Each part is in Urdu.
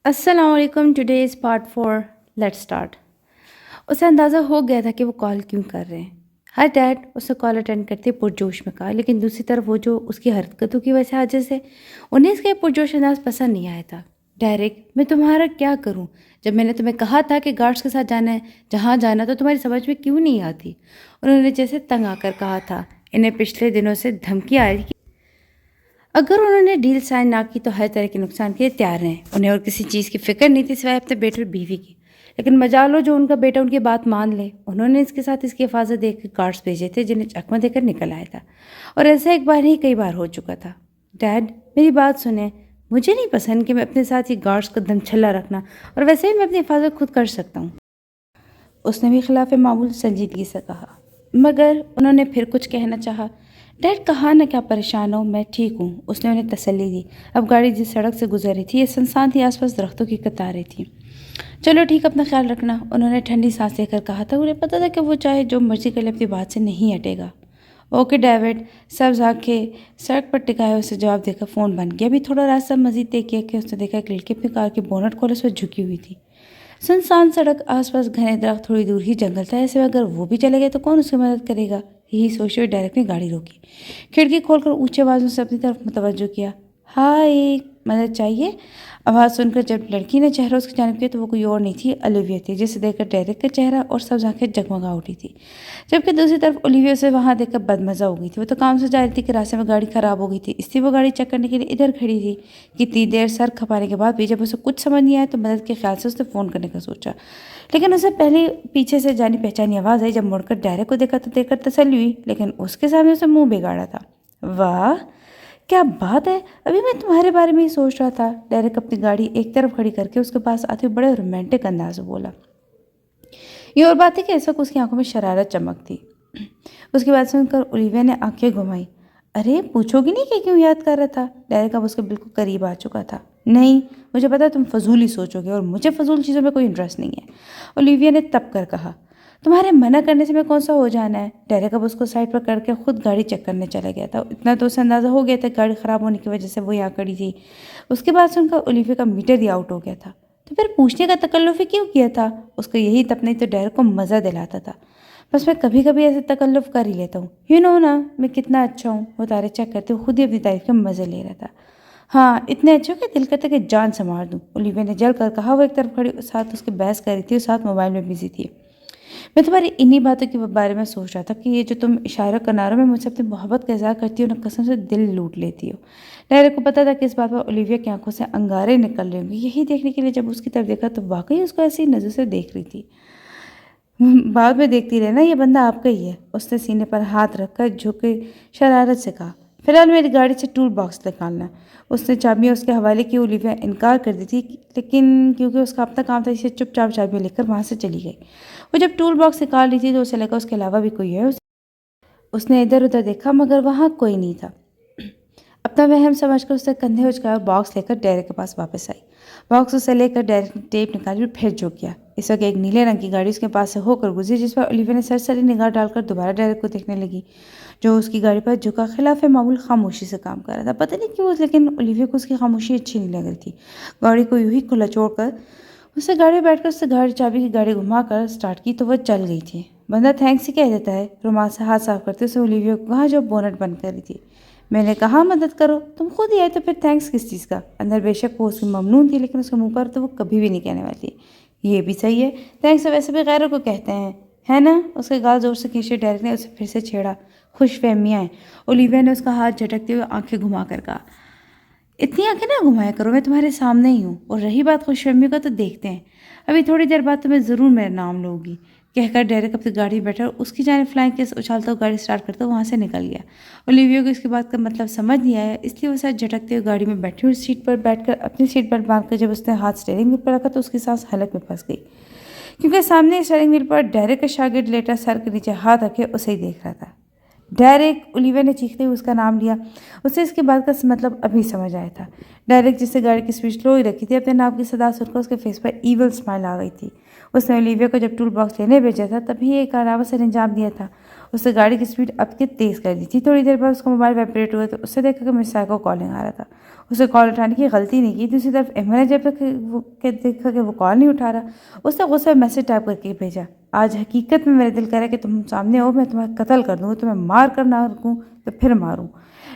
السلام علیکم. Today is part 4. Let start. اسے اندازہ ہو گیا تھا کہ وہ کال کیوں کر رہے ہیں. ہر ڈیڈ اسے کال اٹینڈ کرتے پرجوش میں کہا، لیکن دوسری طرف وہ جو اس کی حرکتوں کی وجہ سے عاجز ہے، انہیں اس کا پرجوش انداز پسند نہیں آیا تھا. ڈیرک، میں تمہارا کیا کروں؟ جب میں نے تمہیں کہا تھا کہ گارڈس کے ساتھ جانا ہے جہاں جانا، تو تمہاری سمجھ میں کیوں نہیں آتی؟ انہوں نے جیسے تنگ آ کر کہا تھا. انہیں پچھلے دنوں سے دھمکی آ رہی کہ اگر انہوں نے ڈیل سائن نہ کی تو ہر طرح کے نقصان کے لیے تیار ہیں. انہیں اور کسی چیز کی فکر نہیں تھی سوائے اپنے بیٹے اور بیوی کی. لیکن مجال ہو جو ان کا بیٹا ان کی بات مان لے. انہوں نے اس کے ساتھ اس کی حفاظت دیکھ کے کارڈز بھیجے تھے جنہیں چکمہ دے کر نکل آیا تھا، اور ایسا ایک بار نہیں کئی بار ہو چکا تھا. ڈیڈ، میری بات سنیں. مجھے نہیں پسند کہ میں اپنے ساتھ یہ گارڈز کا دم چھلا رکھنا، اور ویسے بھی میں اپنی حفاظت خود کر سکتا ہوں. اس نے بھی خلاف معمول سنجیدگی سے کہا، مگر انہوں نے پھر کچھ کہنا چاہا. ڈیڈ، کہا نہ کیا پریشان ہو، میں ٹھیک ہوں. اس نے انہیں تسلی دی. اب گاڑی جس سڑک سے گزر رہی تھی یہ سنسان تھی، آس پاس درختوں کی قطاریں تھیں. چلو ٹھیک، اپنا خیال رکھنا. انہوں نے ٹھنڈی سانس لے کر کہا تھا. انہیں پتہ تھا کہ وہ چاہے جو مرضی کر لے اپنی بات سے نہیں ہٹے گا. Okay David. سبز آنکھیں سڑک پر ٹکائے اسے جواب دے کر فون بند کیا. ابھی تھوڑا راستہ مزید طے کیا کہ اس نے دیکھا کہ لڑکی اپنی کار کی بونٹ کھولے اس پر جھکی ہوئی تھی. سنسان سڑک، آس پاس گھنے درخت، تھوڑی دور ہی جنگل تھا. ایسے میں اگر وہ بھی چلے گئے تو کون اس کی مدد کرے گا؟ یہی سوچتے ہوئے ڈائریکٹ نے گاڑی روکی، کھڑکی کھول کر اونچی آوازوں سے اپنی طرف متوجہ کیا. ہائے، مدد چاہیے؟ آواز سن کر جب لڑکی نے چہرہ اس کی جانب کیا تو وہ کوئی اور نہیں تھی، اولیویا تھی، جسے دیکھ کر ڈیرک کا چہرہ اور سبز آنکھیں جگمگا اٹھی تھی. جبکہ دوسری طرف اولیویا اسے وہاں دیکھ کر بدمزہ ہو گئی تھی. وہ تو کام سے جا رہی تھی کہ راستے میں گاڑی خراب ہو گئی تھی، اس لیے وہ گاڑی چیک کرنے کے لیے ادھر کھڑی تھی. کتنی دیر سر کھپانے کے بعد بھی جب اسے کچھ سمجھ نہیں آیا تو مدد کے خیال سے اس نے فون کرنے کا سوچا. لیکن اسے پہلے پیچھے سے جانی پہچانی آواز آئی. جب مڑ کر ڈیرک کو دیکھا تو دیکھ کر تسلی ہوئی، لیکن اس کے سامنے اسے منہ بگاڑا تھا. واہ، کیا بات ہے! ابھی میں تمہارے بارے میں ہی سوچ رہا تھا. ڈیرک اپنی گاڑی ایک طرف کھڑی کر کے اس کے پاس آتے ہوئے بڑے رومانٹک انداز میں بولا. یہ اور بات ہے کہ اس وقت اس کی آنکھوں میں شرارت چمک تھی. اس کی بات سن کر اولیویا نے آنکھیں گھمائی. ارے، پوچھو گی نہیں کہ کیوں یاد کر رہا تھا؟ ڈیرک اب اس کے بالکل قریب آ چکا تھا. نہیں، مجھے پتا تم فضول ہی سوچو گے، اور مجھے فضول چیزوں میں کوئی انٹرسٹ نہیں ہے. اولیویا نے تپ کر کہا. تمہارے منع کرنے سے میں کون سا ہو جانا ہے؟ ڈیرک اب اس کو سائڈ پر کر کے خود گاڑی چیک کرنے چلا گیا تھا. اتنا تو اسے اندازہ ہو گیا تھا کہ گاڑی خراب ہونے کی وجہ سے وہ یہاں کھڑی تھی. اس کی بات سن کر اولیویا کا میٹر ہی آؤٹ ہو گیا تھا. تو پھر پوچھنے کا تکلف ہی کیوں کیا تھا؟ اس کو یہی تپ نہیں تو ڈیرک کو مزہ دلاتا تھا. بس میں کبھی کبھی ایسے تکلف کر ہی لیتا ہوں. یو نو نا میں کتنا اچھا ہوں. وہ تارے چیک کرتے ہوئے خود ہی اپنی تعریف کے مزے لے رہا تھا. ہاں، اتنے اچھے ہو کہ دل کرتا کہ جان سے مار دوں. اولیویا نے جل کر کہا. وہ ایک طرف کھڑی ساتھ اس کے بحث کر رہی تھی اور ساتھ موبائل میں بزی تھی. میں تمہاری انہی باتوں کے بارے میں سوچ رہا تھا کہ یہ جو تم اشارہ کناروں میں مجھ سے اپنی محبت کا اظہار کرتی ہو نا، قسم سے دل لوٹ لیتی ہو. ڈیرک کو پتا تھا کہ اس بات پر اولیویا کی آنکھوں سے انگارے نکل رہے ہوں گے. یہی دیکھنے کے لیے جب اس کی طرف دیکھا تو واقعی اس کو ایسی نظر سے دیکھ رہی تھی. بعد میں دیکھتی رہنا، یہ بندہ آپ کا ہی ہے. اس نے سینے پر ہاتھ رکھ کر جھک شرارت سے کہا. فی الحال میری گاڑی سے ٹول باکس نکالنا. اس نے چابیاں اس کے حوالے کی. اولیویا انکار کر دی تھی، لیکن کیونکہ اس کا اپنا کام تھا اسے چپ چاپ چابیاں لے کر وہاں سے چلی گئی. وہ جب ٹول باکس نکال رہی تھی تو اسے لگا اس کے علاوہ بھی کوئی ہے. اس نے ادھر ادھر دیکھا مگر وہاں کوئی نہیں تھا. اپنا وہم سمجھ کر اس نے کندھے اچکا اور باکس لے کر ڈیرک کے پاس واپس آئی. باکس اسے لے کر ڈیرک نے ٹیپ نکالی اور پھر جھک گیا. اس وقت ایک نیلے رنگ کی گاڑی اس کے پاس سے ہو کر گزری، جس پر اولیویا نے سرسری نگاہ ڈال کر دوبارہ ڈیرک کو دیکھنے لگی، جو اس کی گاڑی پر جھکا خلاف معمول خاموشی سے کام کر رہا تھا. پتہ نہیں کیوں، لیکن اولیویا کو اس کی خاموشی اچھی نہیں لگ رہی تھی. گاڑی کو یوں ہی کھلا چھوڑ کر اسے گاڑی میں بیٹھ کر اس سے گاڑی چابی کی گاڑی گھما کر سٹارٹ کی تو وہ چل گئی تھی. بندہ تھینکس ہی کہہ دیتا ہے. رومال سے ہاتھ صاف کرتے اسے اولیویا کو کہا جو بونٹ بند کر رہی تھی. میں نے کہا مدد کرو، تم خود ہی آئے تو پھر تھینکس کس چیز کا؟ اندر بے شک وہ اس کی ممنون تھی، لیکن اس کے منہ پر تو وہ کبھی بھی نہیں کہنے والی تھی. یہ بھی صحیح ہے، تھینکس تو ویسے بھی غیروں کو کہتے ہیں، ہے نا؟ اس کے گال زور سے کھینچے ڈیرک نے اسے پھر سے چھیڑا. خوش فہمیاں ہیں. اولیویا نے اس کا ہاتھ جھٹکتے ہوئے آنکھیں گھما کر کہا. اتنی آنکھیں نہ گھمایا کرو، میں تمہارے سامنے ہی ہوں. اور رہی بات خوش فہمیوں کا تو دیکھتے ہیں، ابھی تھوڑی دیر بعد تمہیں ضرور میرا نام لوں گی. کہہ کر ڈیرک اپنی گاڑی میں بیٹھا اور اس کی جانب فلائنگ کیس اچھالتا ہوا گاڑی سٹارٹ کرتا وہاں سے نکل گیا. اولیویا کو اس کی بات کا مطلب سمجھ نہیں آیا، اس لیے وہ ساتھ جھٹکتے ہوئے گاڑی میں بیٹھی اور سیٹ پر بیٹھ کر اپنی سیٹ پر باندھ کر جب اس نے ہاتھ اسٹیئرنگ وہیل پر رکھا تو اس کی سانس حلق میں پھنس گئی، کیونکہ سامنے اسٹیئرنگ وہیل پر ڈیرک کا شاگرد لیٹا سر کے نیچے ہاتھ رکھے اسے ہی دیکھ رہا تھا. ڈیرک! اولیویا نے چیختے ہوئے اس کا نام لیا. اسے اس کی بات کا مطلب ابھی سمجھ آیا تھا. ڈیرک، جس سے گاڑی کی سوئچ لو ہی رکھی تھی، اپنے نام کی صدا سن کر اس کے فیس پر ایول اسمائل آ گئی تھی. اس نے اولیویا کو جب ٹول باکس لینے بھیجا تھا تبھی ایک کارنامہ سر انجام دیا تھا. اس نے گاڑی کی اسپیڈ اب کے تیز کر دی تھی۔ تھوڑی دیر بعد اس کا موبائل وائبریٹ ہوا تو اس سے دیکھا کہ مسز کو کالنگ آ رہا تھا۔ اسے کال اٹھانے کی غلطی نہیں کی۔ دوسری طرف ایما نے جب تک دیکھا کہ وہ کال نہیں اٹھا رہا، اس نے غصے میں میسج ٹائپ کر کے بھیجا، آج حقیقت میں میرا دل کر رہا ہے کہ تم سامنے ہو، میں تمہیں قتل کر دوں، تمہیں مار کر نہ رکوں تو پھر ماروں۔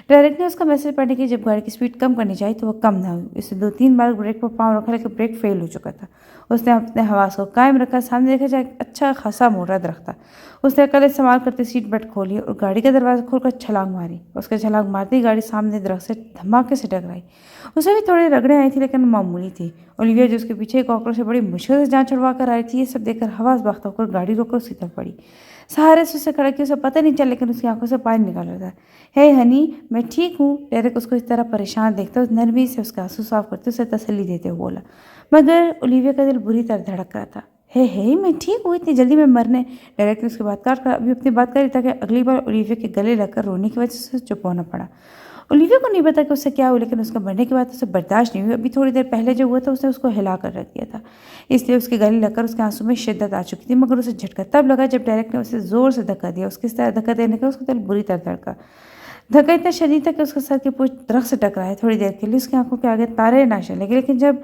ڈائریکٹ نے اس کا میسج پڑھنے کی جب گاڑی کی اسپیڈ کم کرنی چاہی تو وہ کم نہ ہوئی۔ اسے 2-3 بار بریک پر پاؤں رکھا لیکن بریک فیل ہو چکا تھا۔ اس نے اپنے حواس کو قائم رکھا، سامنے دیکھا جائے اچھا خاصا موٹا درخت تھا۔ اس نے عقل استعمال کرتے سیٹ بیلٹ کھولی اور گاڑی کا دروازہ کھول کر چھلانگ ماری۔ اس کے چھلانگ مارتے ہی گاڑی سامنے درخت سے دھماکے سے ٹکرائی۔ اسے بھی تھوڑی رگڑیں آئی تھی لیکن معمولی تھی۔ اولیویا جو اس کے پیچھے کاکروچ سے بڑی مشکل سے جان چھڑوا کر آئی تھی، یہ سب دیکھ کر حواس باختہ ہو کر گاڑی روک کر اس کی طرف پڑی۔ سہارے سے اسے کھڑا کیا، اسے پتہ نہیں چلا لیکن اس کی آنکھوں سے پانی نکل رہا تھا۔ ہے ہنی، میں ٹھیک ہوں۔ ڈیرک اس کو اس طرح پریشان دیکھتا اس نرمی سے اس کے آنسو صاف کرتے اسے تسلی دیتے ہوئے بولا، مگر اولیویا کا دل بری طرح دھڑک رہا تھا۔ ہے میں ٹھیک ہوں، اتنی جلدی میں مرنے۔ ڈیرک نے اس کی بات کاٹ کر ابھی اپنی بات کری تاکہ اگلی بار اولیویا کے گلے لگ کر رونے کی وجہ سے چپ ہونا پڑا۔ اولیویا کو نہیں پتا کہ اس سے کیا ہوا لیکن اس کا مرنے کے بعد اسے برداشت نہیں ہوئی۔ ابھی تھوڑی دیر پہلے جو ہوا تھا اس نے اس کو ہلا کر رکھ دیا تھا، اس لیے اس کے گلے لگ کر اس کے آنسوں میں شدت آ چکی تھی، مگر اسے جھٹکا تب لگا جب ڈائریکٹ نے اسے زور سے دھکا دیا۔ اس کے اس طرح دھکا دینے کا اس کا دل بری طرح دھڑکا۔ دھکا اتنا شدید تھا کہ اس کے سر کی پوچھ درخت سے ٹکرایا۔ تھوڑی دیر کے لیے اس کی آنکھوں کے آگے تارے ناشنے لگے لیکن جب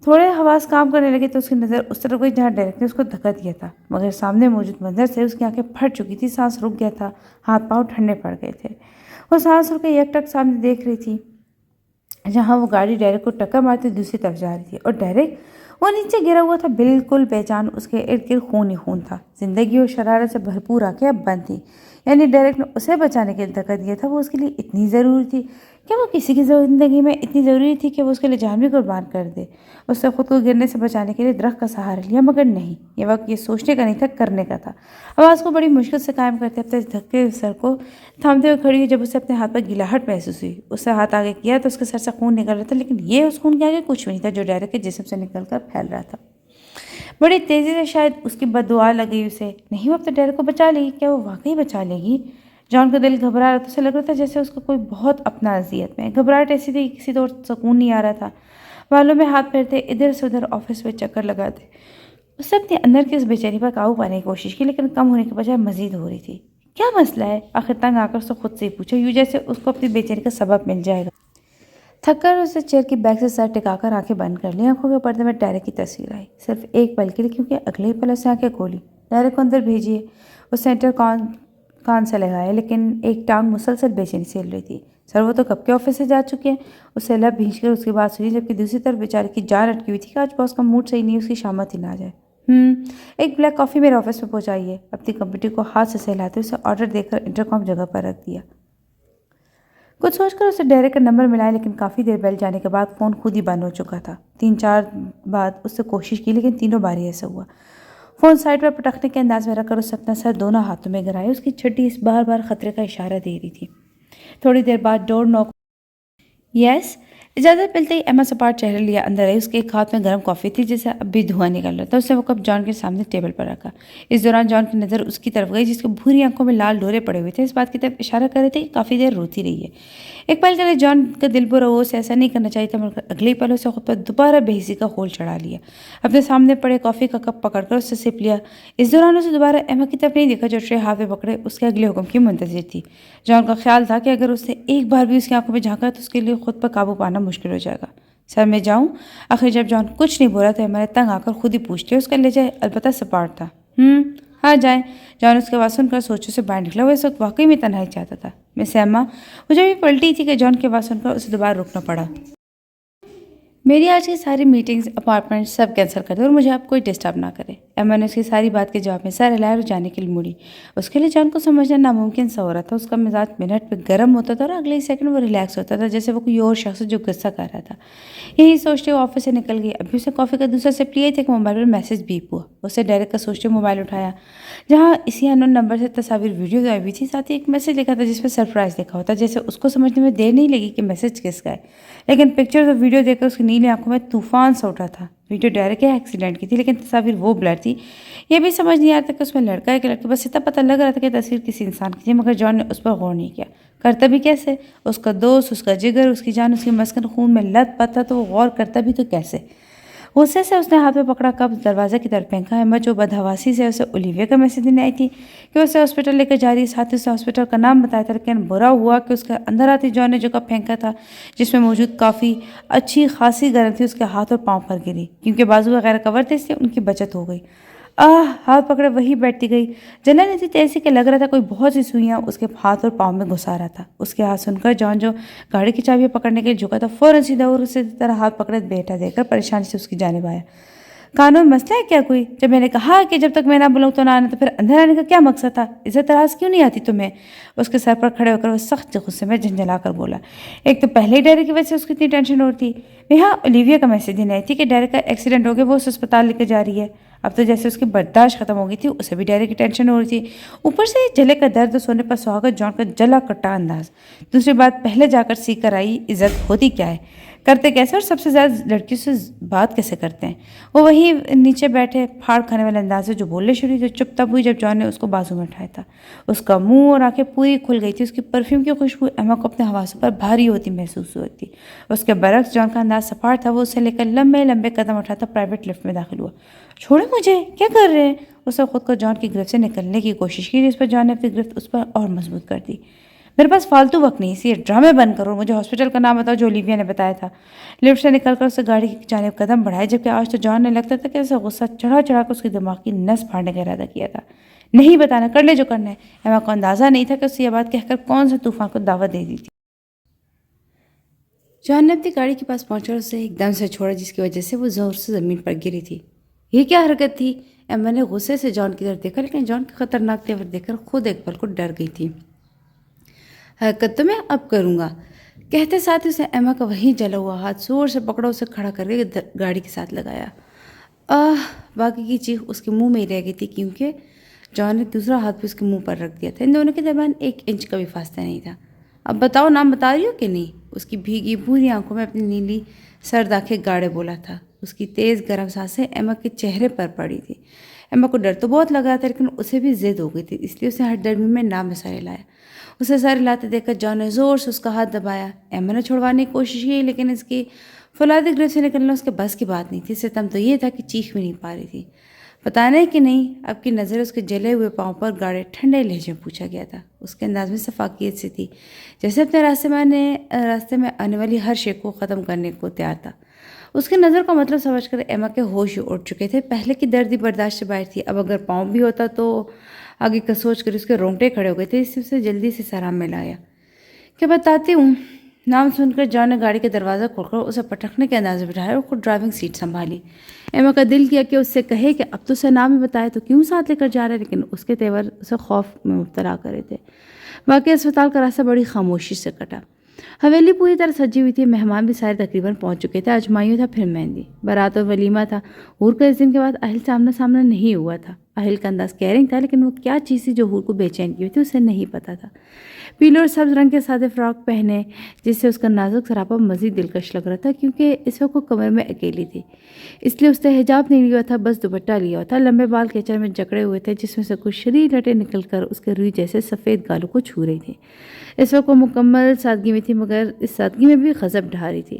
تھوڑے حواس کام کرنے لگے تو اس کی نظر اس طرف گئی جہاں ڈائریکٹ نے اس کو دھکا دیا تھا، مگر سامنے موجود منظر سے اس کی آنکھیں پھٹ چکی تھی، سانس رک گیا تھا، ہاتھ پاؤں ٹھنڈے پڑ گئے تھے۔ وہ سانس رک کے یک ٹک سامنے دیکھ رہی تھی جہاں وہ گاڑی ڈائریکٹ کو ٹکر مارتی دوسری طرف جا رہی تھی اور ڈائریکٹ وہ نیچے گرا ہوا تھا، بالکل بے جان، اس کے ارد گرد خون ہی خون تھا۔ زندگی اور شرارت سے بھرپور آنکھیں اب بند تھیں، یعنی ڈائریکٹ نے اسے بچانے کے لیے دھکا دیا تھا، وہ اس کے لیے اتنی ضروری تھی؟ کیا وہ کسی کی زندگی میں اتنی ضروری تھی کہ وہ اس کے لیے جان بھی قربان کر دے؟ اس نے خود کو گرنے سے بچانے کے لیے درخت کا سہارا لیا، مگر نہیں، یہ وقت یہ سوچنے کا نہیں تھا، کرنے کا تھا۔ آواز کو بڑی مشکل سے قائم کرتے اپنے دھکے سر کو تھامتے ہوئے کھڑی ہوئی جب اسے اپنے ہاتھ پر گلاہٹ محسوس ہوئی۔ اس سے ہاتھ آگے کیا تو اس کے سر سے خون نکل رہا تھا، لیکن یہ اس خون کے آگے کچھ بھی نہیں تھا جو ڈائریکٹ کے جسم سے نکل کر پھیل رہا تھا۔ بڑی تیزی سے شاید اس کی بد دعا لگی اسے، نہیں وہ اب تو ڈائریکٹ کو بچا لے گی۔ کیا وہ واقعی بچا لے گی؟ جان کا دل گھبرا رہا تھا، اسے لگ رہا تھا جیسے اس کو کوئی بہت اپنا اذیت میں۔ گھبراہٹ ایسی تھی کسی طور سکون نہیں آ رہا تھا۔ بالوں میں ہاتھ پھیرتے ادھر سے ادھر آفس میں چکر لگاتے اس نے اپنے اندر کی اس بے چینی پر قابو پانے کی کوشش کی لیکن کم ہونے کے بجائے مزید ہو رہی تھی۔ کیا مسئلہ ہے؟ آخر تنگ آ کر اس نے خود سے ہی پوچھا، یوں جیسے اس کو اپنی بے چینی کا سبب مل جائے گا۔ تھک کر اسے چیئر کی بیک سے سر ٹکا کر آنکھیں بند کر لی۔ آنکھوں کے پردے میں ڈائریکٹ کی تصویر آئی، صرف ایک پل کے لیے، کیونکہ اگلے ہی پل اسے آنکھیں کھولی۔ ڈائریکٹ کو اندر بھیجیے، اس سینٹر کان سے لگایا لیکن ایک ٹانگ مسلسل بے چینی سے ہل رہی تھی۔ سر وہ تو کب کے آفس سے جا چکے ہیں؟ اسے لب بھینچ کر اس کی بات سنی جبکہ دوسری طرف بیچارے کی جان اٹکی ہوئی تھی کہ آج باس کا موڈ صحیح نہیں، اس کی شامت ہی نہ آ جائے۔ ایک بلیک کافی میرے آفس میں پہنچائیے۔ اپنی کمپیوٹر کو ہاتھ سے سہلاتے اسے آرڈر دے کر انٹرکام جگہ پر رکھ دیا۔ کچھ سوچ کر اسے ڈائریکٹ کا نمبر ملایا لیکن کافی دیر بیل جانے کے بعد فون خود ہی بند ہو چکا تھا۔ 3-4 بار اس سے کوشش کی لیکن تینوں بار ہی ایسا ہوا۔ فون سائڈ پر پٹکنے کے انداز میں رکھ کر اس اپنا سر دونوں ہاتھوں میں گرائے، اس کی چھٹی اس بار بار خطرے کا اشارہ دے رہی تھی۔ تھوڑی دیر بعد ڈور نوک یس اجازت ملتے ہی ایما سپاٹ چہرہ لیا اندر آئی۔ اس کے ایک ہاتھ میں گرم کافی تھی جسے اب بھی دھواں نکل رہا تھا۔ اس نے وہ کپ جان کے سامنے ٹیبل پر رکھا۔ اس دوران جان کی نظر اس کی طرف گئی جس کی بھوری آنکھوں میں لال ڈورے پڑے ہوئے تھے، اس بات کی طرف اشارہ کر رہے تھے کہ کافی دیر روتی رہی ہے۔ ایک پل کے لیے جان کا دل برا ہوا، اسے ایسا نہیں کرنا چاہیے تھا، مگر اگلے پل اسے خود پر دوبارہ بے حسی کا خول چڑھا لیا۔ اپنے سامنے پڑے کافی کا کپ پکڑ کر اس سے سپ لیا۔ اس دوران اسے دوبارہ ایما کی طرف نہیں دیکھا جو ٹرے ہاتھ میں پکڑے اس کے اگلے حکم کی منتظر تھی۔ جان کا خیال تھا کہ اگر اس نے ایک بار بھی اس کی آنکھوں میں جھانکا تو اس کے لیے خود پر قابو پانا مشکل ہو جائے گا۔ سر میں جاؤں؟ آخر جب جان کچھ نہیں بولا تو ایما نے تنگ آ کر خود ہی پوچھ لیا۔ اس کا لہجہ البتہ سپاٹ تھا۔ ہاں جائیں۔ جان اس کے بات سن کر سوچوں سے باہر نکلا۔ وہ اس وقت واقعی میں تنہائی چاہتا تھا۔ مس ایما، مجھے بھی پلٹی تھی کہ جان کی بات سن کر اسے دوبارہ رکنا پڑا۔ میری آج کی ساری میٹنگز اپارٹمنٹ سب کینسل کر دیں اور مجھے آپ کوئی ڈسٹرب نہ کرے۔ ایما نے اس کی ساری بات کے جواب میں سر ہلایا اور جانے کے لیے مڑی۔ اس کے لیے جان کو سمجھنا ناممکن سا ہو رہا تھا۔ اس کا مزاج منٹ پہ گرم ہوتا تھا اور اگلے ہی سیکنڈ وہ ریلیکس ہوتا تھا جیسے وہ کوئی اور شخص جو غصہ کر رہا تھا۔ یہی سوچتے وہ آفس سے نکل گئی۔ ابھی اسے کافی کا دوسرا سپ لیا تھا کہ موبائل پر میسج بیپ ہوا۔ اسے ڈائریکٹ کا سوچتے موبائل اٹھایا جہاں اسی انون نمبر سے تصاویر ویڈیوز آئی ہوئی تھی، ساتھ ہی ایک میسج لکھا تھا جس پہ سرپرائز لکھا ہوتا، جیسے اس کو سمجھنے میں دیر نہیں لگی کہ میسج کس کا ہے، لیکن پکچرز اور ویڈیو دیکھ کر اس کی نیلی آنکھوں میں طوفان سا اٹھا تھا۔ ویڈیو ڈائریکٹ کے ایکسیڈنٹ کی تھی لیکن تصاویر وہ بلر تھی۔ یہ بھی سمجھ نہیں آ رہا تھا کہ اس میں لڑکا ہے کہ لڑکی، بس اتنا پتہ لگ رہا تھا کہ تصویر کسی انسان کی تھی، مگر جان نے اس پر غور نہیں کیا۔ کرتا بھی کیسے؟ اس کا دوست، اس کا جگر، اس کی جان، اس کی مسکن خون میں لت پت تھا تو وہ غور کرتا بھی تو کیسے؟ غصے سے اس نے ہاتھ میں پکڑا کپ دروازے کی طرف پھینکا۔ ایما جو بدحواسی سے اسے اولیویا کا میسج دینے آئی تھی کہ اسے ہاسپٹل لے کر جا رہی ہے، ساتھ ہی اسے ہاسپٹل کا نام بتایا تھا، لیکن برا ہوا کہ اس کے اندر آتی جان نے جو کپ پھینکا تھا جس میں موجود کافی اچھی خاصی گرم تھی، اس کے ہاتھ اور پاؤں پر گری۔ کیونکہ بازو وغیرہ کور تھے اس لیے ان کی بچت ہو گئی۔ ہاتھ پکڑے وہی بیٹھتی گئی۔ جلن اتنی تیزی کہ لگ رہا تھا کوئی بہت سی سوئیاں اس کے ہاتھ اور پاؤں میں گھسا رہا تھا۔ اس کے ہاتھ سن کر جان جو گاڑی کی چابیاں پکڑنے کے لیے جھکا تھا فوراً سیدھا اور اسی طرح ہاتھ پکڑے بیٹھا دیکھ کر پریشانی سے اس کی جانب آیا۔ قانون مسئلہ ہے کیا کوئی؟ جب میں نے کہا کہ جب تک میں نہ بلاؤں تو نہ آنا، تو پھر اندر آنے کا کیا مقصد تھا؟ اسے اعتراض کیوں نہیں آتی تمہیں؟ اس کے سر پر کھڑے ہو کر وہ سخت غصے میں جھنجھلا کر بولا۔ ایک تو پہلے ہی ڈیری کی وجہ سے اس کی اتنی ٹینشن ہو رہی تھی، یہاں اولیویا کا میسج دینے آئی تھی کہ ڈیری کا ایکسیڈنٹ ہو گیا، وہ اسے اسپتال لے کے جا رہی ہے۔ اب تو جیسے اس کی برداشت ختم ہو گئی تھی، اسے بھی ڈیری کی ٹینشن ہو رہی تھی، اوپر سے جلے کا درد اور سونے پر سہاگا جان کا جلا کٹا انداز۔ دوسری بات، پہلے جا کر سیکھ کر آئی عزت ہوتی کیا ہے، کرتے کیسے، اور سب سے زیادہ لڑکیوں سے بات کیسے کرتے ہیں۔ وہ وہی نیچے بیٹھے پھاڑ کھانے والے انداز سے جو بولنے شروع ہوئی، جو چپ تب ہوئی جب جان نے اس کو بازو میں اٹھایا تھا۔ اس کا منہ اور آنکھیں پوری کھل گئی تھی، اس کی پرفیوم کی خوشبو ایما کو اپنے حواسوں پر بھاری ہوتی محسوس ہوتی تھی۔ اس کے برعکس جان کا انداز سپاٹ تھا، وہ اسے لے کر لمبے لمبے قدم اٹھاتا پرائیویٹ لفٹ میں داخل ہوا۔ چھوڑے مجھے، کیا کر رہے ہیں؟ اس نے خود کو جان کی گرفت سے نکلنے کی کوشش کی، جس پر جان نے اپنی گرفت اس پر اور مضبوط کر دی۔ میرے پاس فالتو وقت نہیں، اسی ڈرامے بند کرو، مجھے ہاسپٹل کا نام بتاؤ جو اولیویا نے بتایا تھا۔ لفٹ سے نکل کر اسے گاڑی کی جانب قدم بڑھائے، جبکہ آج تو جان نے لگتا تھا کہ اسے غصہ چڑھا چڑھا کر اس کے دماغ کی نس پھاڑنے کا ارادہ کیا تھا۔ نہیں بتانا، کر لے جو کرنا ہے۔ ایما کو اندازہ نہیں تھا کہ اسے یہ بات کہہ کر کون سے طوفان کو دعوت دے دی تھی۔ جان نے اپنی گاڑی کے پاس پہنچا اور اسے ایک دم سے چھوڑا، جس کی وجہ سے وہ زور سے زمین پر گری تھی۔ یہ کیا حرکت تھی؟ ایما نے غصے سے جان کی طرف دیکھا، لیکن جان کے خطرناک تیور دیکھ کر خود ایک پل کو ڈر گئی تھی۔ حرکت تو میں اب کروں گا، کہتے ساتھ ہی اس نے ایما کا وہی جلا ہوا ہاتھ زور سے پکڑا، اسے کھڑا کر کے گاڑی کے ساتھ لگایا۔ باقی کی چیخ اس کے منہ میں ہی رہ گئی تھی، کیونکہ جان نے دوسرا ہاتھ بھی اس کے منہ پر رکھ دیا تھا۔ ان دونوں کے درمیان 1 انچ کا بھی فاصلہ نہیں تھا۔ اب بتاؤ، نام بتا رہی ہو کہ نہیں؟ اس کی بھیگی بھوری آنکھوں میں اپنی نیلی سرد آنکھیں گاڑے بولا تھا۔ اس کی تیز گرم سانسیں ایما کے چہرے پر پڑی تھی۔ ایما کو ڈر تو بہت لگا تھا، لیکن اسے بھی ضد ہو گئی تھی، اس لیے اس نے ہر درمی میں نام سر ہلایا۔ اسے سر ہلاتے دیکھ کر جان نے زور سے اس کا ہاتھ دبایا۔ ایما نے چھڑوانے کی کوشش کی، لیکن اس کی فولادی گرفت سے نکلنا اس کے بس کی بات نہیں تھی۔ ستم تو یہ تھا کہ چیخ بھی نہیں پا رہی تھی۔ بتانا ہے کہ نہیں؟ اب کی نظر اس کے جلے ہوئے پاؤں پر گاڑے ٹھنڈے لہجے میں پوچھا گیا تھا۔ اس کے انداز میں شفقت سی تھی، جیسے اپنے راستے میں آنے والی ہر شے کو ختم کرنے کو تیار تھا۔ اس کی نظر کا مطلب سمجھ کر ایما کے ہوش اڑ چکے تھے۔ پہلے کی دردی برداشت سے باہر تھی، اب اگر پاؤں بھی ہوتا تو آگے کا سوچ کر اس کے رونگٹے کھڑے ہو گئے تھے، اس سے اسے جلدی سے سرام میں لایا۔ کیا بتاتی ہوں؟ نام سن کر جان نے گاڑی کا دروازہ کھول کر اسے پٹکنے کے انداز میں بٹھایا اور خود ڈرائیونگ سیٹ سنبھالی۔ ایما کا دل کیا کہ اس سے کہے کہ اب تو اسے نام ہی بتائے تو کیوں ساتھ لے کر جا رہے، لیکن اس کے تیور اسے خوف میں مبتلا کرے تھے۔ واقعی اسپتال کا راستہ بڑی خاموشی سے کٹا۔ حویلی پوری طرح سجی ہوئی تھی، مہمان بھی سارے تقریباً پہنچ چکے تھے۔ آج مایوں تھا، پھر مہندی، بارات اور ولیمہ تھا۔ حور کا اس دن کے بعد اہل سے آمنا سامنا نہیں ہوا تھا۔ اہل کا انداز کیئرنگ تھا، لیکن وہ کیا چیز تھی جو حور کو بے چین کی ہوئی تھی اسے نہیں پتا تھا۔ پیلے اور سبز رنگ کے سادے فراک پہنے، جس سے اس کا نازک سراپا مزید دلکش لگ رہا تھا، کیونکہ اس وقت وہ کمر میں اکیلی تھی، اس لیے اس نے حجاب نہیں لیا تھا، بس دوپٹہ لیا تھا۔ لمبے بال کیچڑ میں جکڑے ہوئے تھے، جس میں سے کچھ شریر لٹیں نکل کر اس کے روئی جیسے سفید گالوں کو چھو رہی تھی۔ اس وقت وہ مکمل سادگی میں تھی، مگر اس سادگی میں بھی غضب ڈھا رہی تھی۔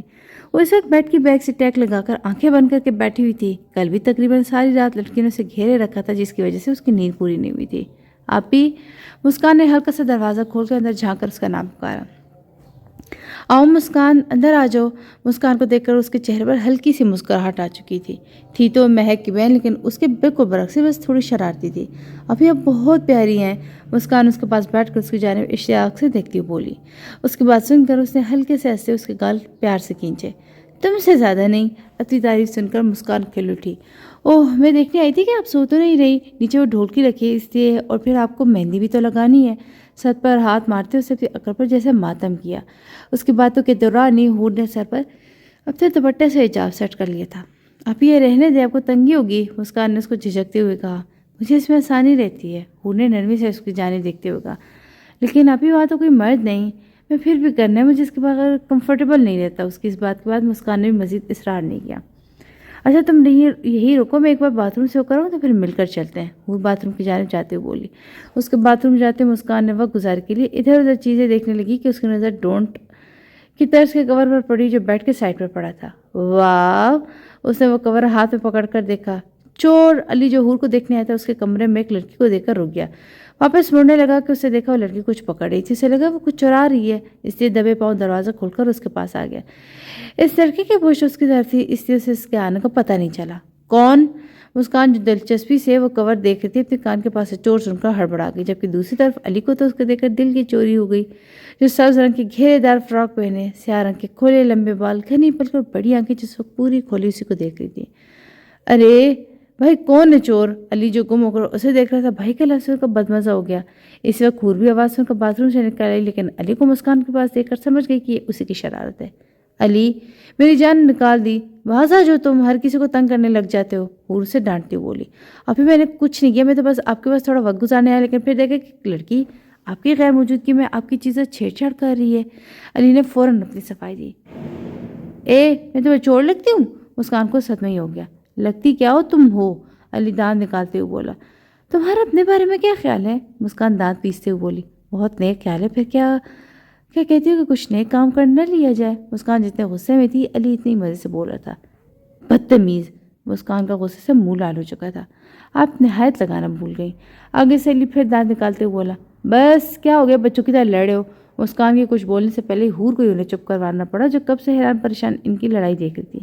وہ اس وقت بیڈ کی بیک سے ٹیک لگا کر آنکھیں بند کر کے بیٹھی ہوئی تھی۔ کل بھی تقریباً ساری رات لڑکیوں نے اسے گھیرے رکھا تھا، جس کی وجہ سے اس کی نیند پوری نہیں ہوئی تھی۔ آپی، مسکان نے ہلکا سا دروازہ کھول کر اندر جھانک کر اس کا نام پکارا۔ آؤ مسکان، اندر آ جاؤ۔ مسکان کو دیکھ کر اس کے چہرے پر ہلکی سی مسکراہٹ آ چکی تھی تو مہک کی بہن، لیکن اس کے بالکل برعکس بس تھوڑی شرارتی تھی۔ ابھی اب بہت پیاری ہیں۔ مسکان اس کے پاس بیٹھ کر اس کی جانب اشتیاق سے دیکھتی ہوئی بولی۔ اس کی بات سن کر اس نے ہلکے سے ہنستے اس کے گال پیار سے کھینچے۔ تم سے زیادہ نہیں۔ اپنی تعریف سن کر مسکان کھل اٹھی۔ اوہ، میں دیکھنے آئی تھی کہ آپ سو تو نہیں رہی، نیچے وہ ڈھولکی رکھی ہے اس لیے، اور پھر آپ کو مہندی بھی تو لگانی ہے۔ سر پر ہاتھ مارتے اسے اپنی عقل پر جیسے ماتم کیا۔ اس کی باتوں کے دوران ہی حور نے سر پر اپنے دوپٹے سے حجاب سیٹ کر لیا تھا۔ آپ یہ رہنے دیں، آپ کو تنگی ہوگی، مسکان نے اس کو جھجکتے ہوئے کہا۔ مجھے اس میں آسانی رہتی ہے، حور نے نرمی سے اس کی جانب دیکھتے ہوئے کہا، لیکن آپ ہی وہاں تو کوئی مرد نہیں، میں پھر بھی کرنا ہے، مجھے اس کے بغیر کمفرٹیبل نہیں رہتا۔ اس کی اس بات کے بعد مسکان نے بھی مزید اصرار نہیں کیا۔ اچھا تم یہی رکو، میں ایک بار باتھ روم سے ہو کر آؤں تو پھر مل کر چلتے ہیں، وہ باتھ روم کی جانب جاتے ہوئے بولی۔ اس کے باتھ روم جاتے مسکان نے وقت گزارنے کے لیے ادھر ادھر چیزیں دیکھنے لگی کہ اس کی نظر ڈونٹ کی طرز کے کور پر پڑی جو بیڈ کے سائڈ پر پڑا تھا۔ واو! اس نے وہ کور ہاتھ میں پکڑ کر دیکھا۔ چور! علی جو حور کو دیکھنے آیا تھا اس کے کمرے میں ایک لڑکی کو دیکھ کر رک گیا۔ واپس مڑنے لگا کہ اسے دیکھا وہ لڑکی کچھ پکڑ رہی تھی، اسے لگا وہ کچھ چرا رہی ہے، اس لیے دبے پاؤں دروازہ کھول کر اس کے پاس آ گیا۔ اس لڑکی کی پشت اس کی طرف تھی، اس لیے اسے اس کے آنے کا پتہ نہیں چلا۔ کون؟ مسکان جو دلچسپی سے وہ کور دیکھ رہی تھی اپنے کان کے پاس سے چور سن کر ہڑبڑا گئی، جبکہ دوسری طرف علی کو تو اس کو دیکھ کر دل کی چوری ہو گئی، جو سبز رنگ کی گھیرے دار فراک پہنے، سیاہ رنگ کے کھولے لمبے بال، گھنی پلک اور بڑی آنکھیں جس وقت پوری کھولی اسی کو دیکھ رہی تھی۔ ارے بھائی کون ہے چور؟ علی جو گم ہو کر اسے دیکھ رہا تھا بھائی کا لفظ کا بدمزہ ہو گیا۔ اس وقت حور بھی آواز سن کر باتھ روم سے نکل آئی، لیکن علی کو مسکان کے پاس دیکھ کر سمجھ گئی کہ یہ اسی کی شرارت ہے۔ علی میری جان نکال دی، باز آ جو، تم ہر کسی کو تنگ کرنے لگ جاتے ہو، حور سے ڈانٹتی ہوئی بولی۔ ابھی میں نے کچھ نہیں کیا، میں تو بس آپ کے پاس تھوڑا وقت گزارنے آیا، لیکن پھر دیکھا کہ لڑکی آپ کی غیر موجودگی میں آپ کی چیزیں چھیڑ چھاڑ کر رہی ہے۔ علی نے فوراً اپنی صفائی دی۔ میں تمہیں چور لگتی ہوں؟ مسکان کو صدمہ ہی ہو گیا۔ لگتی کیا ہو تم ہو؟ علی دانت نکالتے ہوئے بولا۔ تمہارا اپنے بارے میں کیا خیال ہے؟ مسکان دانت پیستے ہوئے بولی۔ بہت نیک خیال ہے، پھر کیا کہتی ہو کہ کچھ نیک کام کر نہ لیا جائے؟ مسکان جتنے غصے میں تھی، علی اتنی مزے سے بول رہا تھا۔ بدتمیز! مسکان کا غصے سے منہ لال ہو چکا تھا۔ آپ نہایت لگانا بھول گئی۔ آگے سے علی پھر دانت نکالتے ہوئے بولا۔ بس کیا ہو گیا، بچوں کی طرح لڑے ہو؟ مسکان کے کچھ بولنے سے پہلے حور کو انہیں چپ کروانا پڑا، جو کب سے حیران پریشان ان کی لڑائی دیکھ رہی تھی۔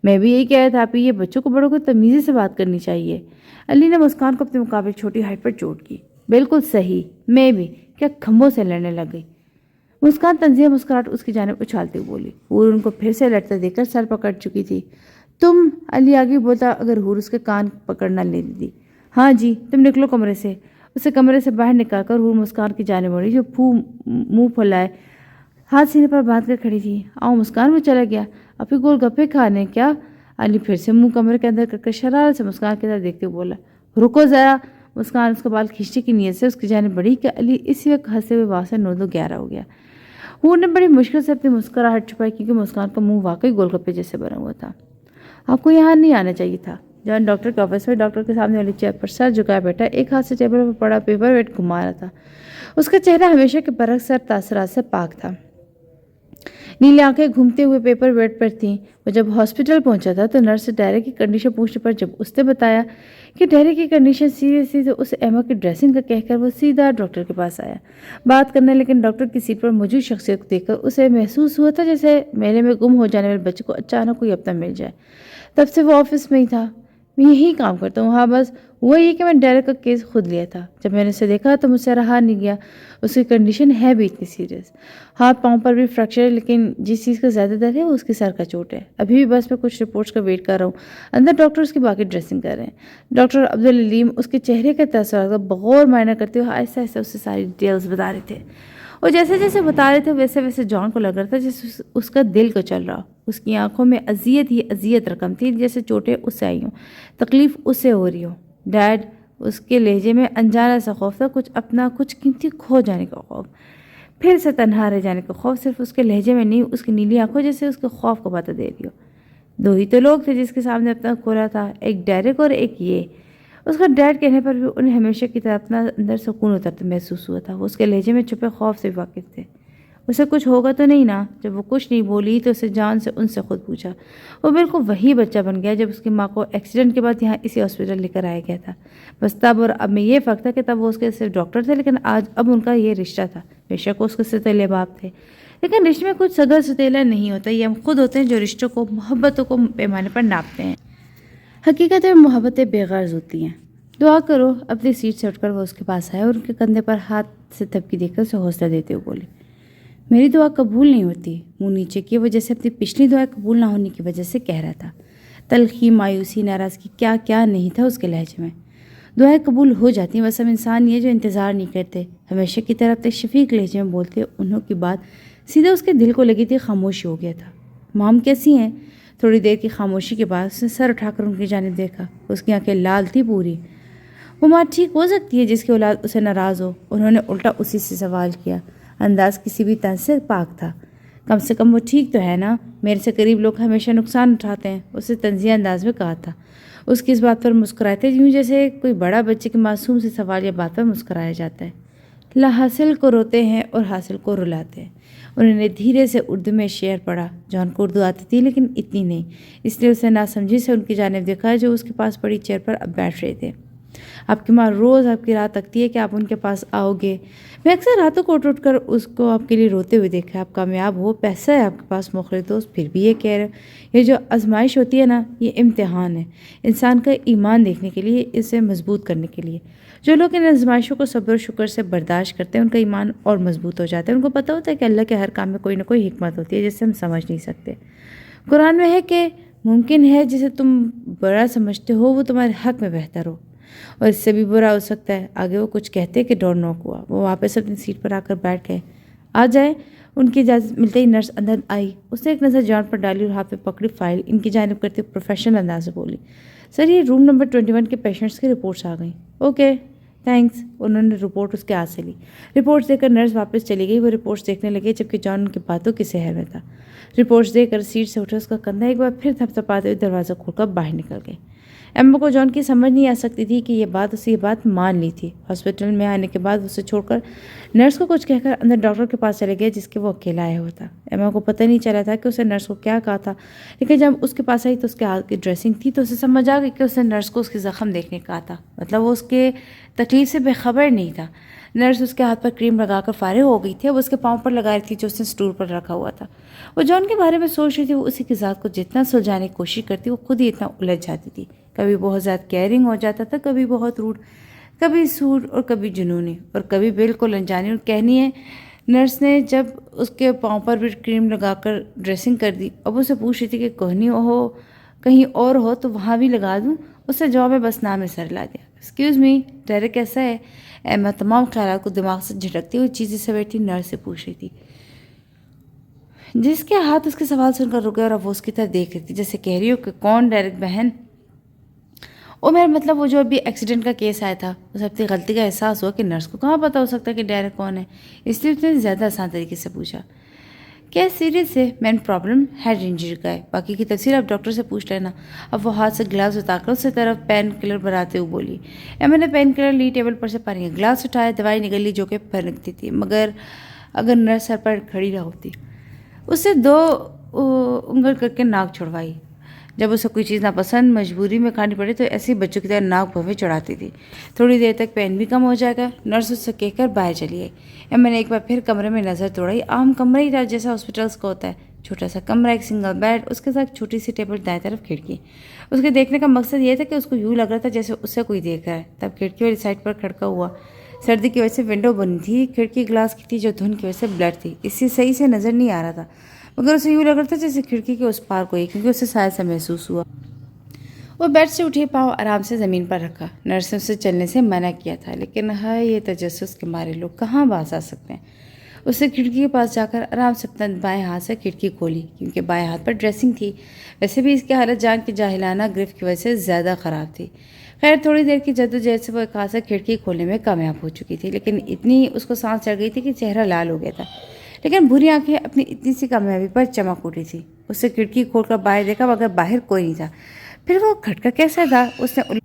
میں بھی یہی کہہ رہا تھا، آپ یہ بچوں کو بڑوں کو تمیزی سے بات کرنی چاہیے۔ علی نے مسکان کو اپنے مقابل چھوٹی ہائٹ پر چوٹ کی۔ بالکل صحیح، میں بھی کیا کھمبوں سے لڑنے لگ گئی۔ مسکان طنزیہ مسکراہٹ اس کی جانب اچھالتے ہوئے بولی۔ حور ان کو پھر سے لڑتے دیکھ کر سر پکڑ چکی تھی۔ تم؟ علی آگے بولتا اگر حور اس کے کان پکڑنا لے دی۔ ہاں جی، تم نکلو کمرے سے۔ اسے کمرے سے باہر نکال کر حور مسکان کی جانب بڑھی، جو منہ پھولائے ہاتھ سینے پر باندھ کر کھڑی تھی۔ آؤ مسکان، وہ چلا گیا۔ ابھی گول گپے کھانے کیا؟ علی پھر سے منہ کمرے کے اندر کر کے شرارت سے مسکان کی طرف دیکھتے ہوئے بولا۔ رکو ذرا۔ مسکان اس کا بال کھینچنے کی نیت سے اس کی جانب بڑھی کہ علی اسی وقت ہنستے ہوئے وہاں سے 9-2-11 ہو گیا۔ حور نے بڑی مشکل سے اپنی مسکراہٹ چھپائی، کیونکہ مسکان کا منہ واقعی گول گپے جیسے بنا ہوا تھا۔ آپ کو یہاں نہیں آنا چاہیے تھا۔ جان ڈاکٹر کے آفس میں ڈاکٹر کے سامنے والی چیئر پر سر جھکائے بیٹھا ایک ہاتھ سے ٹیبل پر پڑا پیپر ویٹ گھما رہا تھا۔ اس کا چہرہ ہمیشہ کے برعکس سر تاثرات سے پاک تھا۔ نیلی آنکھیں گھومتے ہوئے پیپر ویٹ پر تھیں۔ وہ جب ہاسپٹل پہنچا تھا تو نرس سے ڈائرے کی کنڈیشن پوچھنے پر جب اس نے بتایا کہ ڈائرے کی کنڈیشن سیریس تھی تو اسے ایما کی ڈریسنگ کا کہہ کر وہ سیدھا ڈاکٹر کے پاس آیا بات کرنے، لیکن ڈاکٹر کی سیٹ پر موجود شخصیت کو دیکھ کر اسے محسوس ہوا تھا جیسے میلے میں گم ہو جانے والے بچے کو اچانک کوئی اپنا مل جائے۔ تب سے وہ آفس میں ہی تھا۔ میں یہی کام کرتا ہوں۔ ہاں بس ہوا یہ کہ میں ڈائرے کا کیس خود لیا تھا۔ جب میں نے اسے دیکھا تو مجھ سے رہا نہیں گیا۔ اس کی کنڈیشن ہے بھی اتنی سیریس، ہاتھ پاؤں پر بھی فریکچر ہے، لیکن جس چیز کا زیادہ درد ہے وہ اس کی سر کا چوٹ ہے۔ ابھی بھی بس میں کچھ رپورٹس کا ویٹ کر رہا ہوں۔ اندر ڈاکٹر اس کی باقی ڈریسنگ کر رہے ہیں۔ ڈاکٹر عبدالعلیم اس کے چہرے کے تاثرات کا بغور معائنہ کرتے ہوئے آہستہ آہستہ اسے ساری ڈیٹیلز بتا رہے تھے۔ اور جیسے جیسے بتا رہے تھے ویسے ویسے جان کو لگ رہا تھا جیسے اس کا دل کو چل رہا۔ اس کی آنکھوں میں اذیت ہی اذیت رقم تھی، جیسے چوٹیں اس سے آئی ہوں، تکلیف اس سے ہو رہی ہو۔ ڈیڈ، اس کے لہجے میں انجانا سا خوف تھا، کچھ اپنا کچھ قیمتی کھو جانے کا خوف، پھر سے تنہا رہ جانے کا خوف۔ صرف اس کے لہجے میں نہیں، اس کی نیلی آنکھوں جیسے اس کے خوف کو بتا دے رہی ہو۔ دو ہی تو لوگ تھے جس کے سامنے اپنا کھولا تھا، ایک ڈیرک اور ایک یہ۔ اس کا ڈیڈ کہنے پر بھی انہیں ہمیشہ کی طرح اپنا اندر سکون اترتا محسوس ہوا تھا۔ وہ اس کے لہجے میں چھپے خوف سے واقف تھے۔ اسے کچھ ہوگا تو نہیں نا؟ جب وہ کچھ نہیں بولی تو اسے جان سے ان سے خود پوچھا۔ وہ بالکل وہی بچہ بن گیا جب اس کی ماں کو ایکسیڈنٹ کے بعد یہاں اسی ہاسپٹل لے کر آیا گیا تھا۔ بس تب اور اب میں یہ فرق تھا کہ تب وہ اس کے صرف ڈاکٹر تھے، لیکن اب ان کا یہ رشتہ تھا۔ بے شک وہ اس کے ستیلے باپ تھے، لیکن رشتے میں کچھ سگا ستیلا نہیں ہوتا۔ یہ ہم خود ہوتے ہیں جو رشتوں کو، محبتوں کو پیمانے پر ناپتے ہیں۔ حقیقت میں محبتیں بے غرض ہوتی ہیں۔ دعا کرو۔ اپنی سیٹ سے اٹھ کر وہ اس کے پاس آیا اور ان کے کندھے پر ہاتھ سے تھپکی دے کر اسے حوصلہ دیتے ہوئے بولی۔ میری دعا قبول نہیں ہوتی۔ منہ نیچے کیے وہ جیسے اپنی پچھلی دعا قبول نہ ہونے کی وجہ سے کہہ رہا تھا۔ تلخی، مایوسی، ناراضگی، کیا کیا نہیں تھا اس کے لہجے میں۔ دعائیں قبول ہو جاتی ہیں، بس ہم انسان یہ جو انتظار نہیں کرتے۔ ہمیشہ کی طرح اپنے شفیق لہجے میں بولتے انہوں کی بات سیدھا اس کے دل کو لگی تھی۔ خاموشی ہو گیا تھا۔ مام کیسی ہیں؟ تھوڑی دیر کی خاموشی کے بعد اس نے سر اٹھا کر ان کی جانب دیکھا۔ اس کی آنکھیں لال تھی پوری۔ وہ ماں ٹھیک ہو سکتی ہے جس کی اولاد اسے ناراض ہو؟ انہوں نے الٹا اسی سے سوال کیا۔ انداز کسی بھی طرح سے پاک تھا۔ کم سے کم وہ ٹھیک تو ہے نا؟ میرے سے قریب لوگ ہمیشہ نقصان اٹھاتے ہیں، اسے طنزیہ انداز میں کہا تھا۔ اس کی اس بات پر مسکرائے تھے یوں جیسے کوئی بڑا بچے کے معصوم سے سوال یا بات پر مسکرایا جاتا ہے۔ لا حاصل کو روتے ہیں اور حاصل کو رلاتے ہیں۔ انہوں نے دھیرے سے اردو میں شعر پڑھا۔ جان کو اردو آتی تھی لیکن اتنی نہیں، اس لیے اسے ناسمجھی سے ان کی جانب دیکھا جو اس کے پاس پڑی چیئر پر اب بیٹھ رہے تھے۔ آپ کی ماں روز آپ کی راہ تکتی ہے کہ آپ ان کے پاس آؤ گے۔ میں اکثر راتوں کو اٹھ کر اس کو آپ کے لیے روتے ہوئے دیکھا۔ آپ کامیاب ہو، پیسہ ہے آپ کے پاس، مخلص دوست، پھر بھی یہ کہہ رہے ہو۔ یہ جو آزمائش ہوتی ہے نا، یہ امتحان ہے انسان کا ایمان دیکھنے کے لیے، اسے مضبوط کرنے کے لیے۔ جو لوگ ان آزمائشوں کو صبر و شکر سے برداشت کرتے ہیں ان کا ایمان اور مضبوط ہو جاتا ہے۔ ان کو پتہ ہوتا ہے کہ اللہ کے ہر کام میں کوئی نہ کوئی حکمت ہوتی ہے جسے ہم سمجھ نہیں سکتے۔ قرآن میں ہے کہ ممکن ہے جسے تم برا سمجھتے ہو وہ تمہارے حق میں بہتر ہو، اور اس سے بھی برا ہو سکتا ہے۔ آگے وہ کچھ کہتے کہ ڈور نوک ہوا۔ وہ واپس اپنی سیٹ پر آ کر بیٹھ گئے۔ آ جائیں۔ ان کی اجازت ملتے ہی نرس اندر آئی۔ اس نے ایک نظر جان پر ڈالی اور ہاتھ میں پکڑی فائل ان کی جانب کرتے پروفیشنل انداز سے بولی، سر یہ روم نمبر 21 کے پیشنٹس کی رپورٹس آ گئیں۔ Okay thanks. انہوں نے رپورٹ اس کے ہاتھ سے لی۔ رپورٹس دے کر نرس واپس چلی گئی۔ وہ رپورٹس دیکھنے لگے جبکہ جان ان کی باتوں کی سحر میں تھا۔ رپورٹس دے کر سیٹ سے اٹھا، اس کا کندھا ایک بار پھر تھپتھپاتے ہوئے دروازہ کھول کر باہر نکل گئے۔ ایما کو جان کی سمجھ نہیں آ سکتی تھی کہ اسے یہ بات مان لی تھی۔ ہاسپٹل میں آنے کے بعد اسے چھوڑ کر نرس کو کچھ کہہ کر اندر ڈاکٹر کے پاس چلے گئے جس کے وہ اکیلا آیا ہوا تھا۔ ایما کو پتہ نہیں چلا تھا کہ اسے نرس کو کیا کہا تھا، لیکن جب اس کے پاس آئی تو اس کے ہاتھ کی ڈریسنگ تھی تو اسے سمجھ آ گئی کہ اسے نرس کو اس کے زخم دیکھنے کہا تھا، مطلب وہ اس کے تکلیف سے بے خبر نہیں تھا۔ نرس اس کے ہاتھ پر کریم لگا کر فارغ ہو گئی تھی۔ اب اس کے پاؤں پر لگا رہی تھی جو اس نے اسٹول پر رکھا ہوا تھا۔ وہ جان کے بارے میں سوچ رہی تھی، وہ اسی کی ذات کو جتنا سلجھانے کی کوشش کرتی وہ خود ہی اتنا الجھ جاتی تھی۔ کبھی بہت زیادہ کیئرنگ ہو جاتا تھا، کبھی بہت روڈ، کبھی سوٹ اور کبھی جنونی، اور کبھی بالکل انجانی اور کہنی ہے۔ نرس نے جب اس کے پاؤں پر بھی کریم لگا کر ڈریسنگ کر دی، اب اسے پوچھ رہی تھی کہ کہنی ہو کہیں اور ہو تو وہاں بھی لگا دوں۔ اس نے جواب میں بس نام میں سر لا دیا۔ ایکسکیوز می ڈائر کیسا ہے؟ ایما تمام خیالات کو دماغ سے جھٹکتی ہوئی چیزیں سے بیٹھی نرس سے پوچھ رہی تھی، جس کے ہاتھ اس کے سوال سن کر رکے اور اب وہ اس کی طرف دیکھ رہی تھی جیسے کہہ رہی ہو کہ کون ڈائریکٹ بہن؟ او میرا مطلب وہ جو ابھی ایکسیڈنٹ کا کیس آیا تھا، اسے اپنی غلطی کا احساس ہوا کہ نرس کو کہاں پتہ ہو سکتا ہے کہ ڈائریکٹ کون ہے، اس لیے اس نے زیادہ آسان طریقے سے پوچھا۔ کیا سیریس ہے؟ مین پرابلم ہیڈ انجری کا ہے، باقی کی تفصیل آپ ڈاکٹر سے پوچھ لینا۔ اب وہ ہاتھ سے گلاس اتار کر اس طرف پین کلر بناتے ہوئے بولی۔ میں نے پین کلر لی، ٹیبل پر سے پانی کا گلاس اٹھایا، دوائی نکل لی جو کہ پھرکتی تھی، مگر اگر نرس سر پر کھڑی نہ ہوتی، اسے 2 انگل کر کے ناک چھڑوائی۔ جب اسے کوئی چیز ناپسند مجبوری میں کھانی پڑے تو ایسی بچوں کی طرح ناک بھویں چڑھاتی تھی۔ تھوڑی دیر تک پین بھی کم ہو جائے گا، نرس اس سے کہہ کر باہر چلی آئی۔ میں نے ایک بار پھر کمرے میں نظر دوڑائی۔ عام کمرہ ہی تھا جیسا ہاسپٹلس کا ہوتا ہے، چھوٹا سا کمرہ، ایک سنگل بیڈ، اس کے ساتھ چھوٹی سی ٹیبل، دائیں طرف کھڑکی۔ اس کے دیکھنے کا مقصد یہ تھا کہ اس کو یوں لگ رہا تھا جیسے اسے کوئی دیکھ رہا ہے۔ تب کھڑکی والی سائڈ پر کھڑکا ہوا۔ سردی کی وجہ سے ونڈو بند تھی، کھڑکی گلاس کی تھی جو دھند کی وجہ سے بلر تھی، اس سے صحیح سے نظر نہیں آ رہا تھا، مگر اسے یوں لگ رہا تھا جیسے کھڑکی کے اس پار کوئی، کیونکہ اسے سایہ سا محسوس ہوا۔ وہ بیڈ سے اٹھی، پاؤں آرام سے زمین پر رکھا۔ نرس نے اسے چلنے سے منع کیا تھا، لیکن ہائے یہ تجسس کے مارے لوگ کہاں باز آ سکتے ہیں۔ اس نے کھڑکی کے پاس جا کر آرام سے اپنا بائیں ہاتھ سے کھڑکی کھولی، کیونکہ بائیں ہاتھ پر ڈریسنگ تھی۔ ویسے بھی اس کی حالت جان کی جاہلانہ گرفت کی وجہ سے زیادہ خراب تھی۔ خیر تھوڑی دیر کی جدوجہد سے وہ ایک ہاتھ سے کھڑکی کھولنے میں کامیاب ہو چکی تھی، لیکن اتنی اس کو سانس چڑھ گئی تھی کہ چہرہ لال ہو گیا تھا، لیکن بھوری آنکھیں اپنی اتنی سی کامیابی پر چمک اٹھی تھی۔ اس سے کھڑکی کھول کر باہر دیکھا، مگر باہر کوئی نہیں تھا۔ پھر وہ کھٹکا کیسا تھا؟ اس نے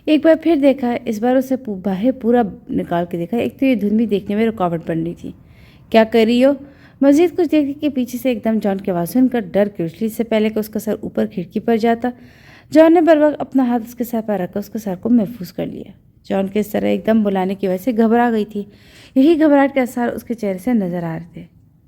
ایک بار پھر دیکھا، اس بار اسے باہر پورا نکال کے دیکھا۔ ایک تو یہ دھند بھی دیکھنے میں رکاوٹ بن رہی تھی۔ کیا کر رہی ہو؟ مزید کچھ دیکھنے کے پیچھے سے ایک دم جان کی آواز سن کر ڈر کے اچھلی، اس سے پہلے کہ اس کا سر اوپر کھڑکی پر جاتا۔ جان نے بروقت اپنا ہاتھ اس کے سر پر رکھ کر اس کے سر کو محفوظ کر لیا۔ جان کے اس طرح ایک دم بلانے کی وجہ سے گھبرا گئی تھی، یہی گھبراہٹ کے آثار اس کے چہرے سے نظر آ رہے تھے۔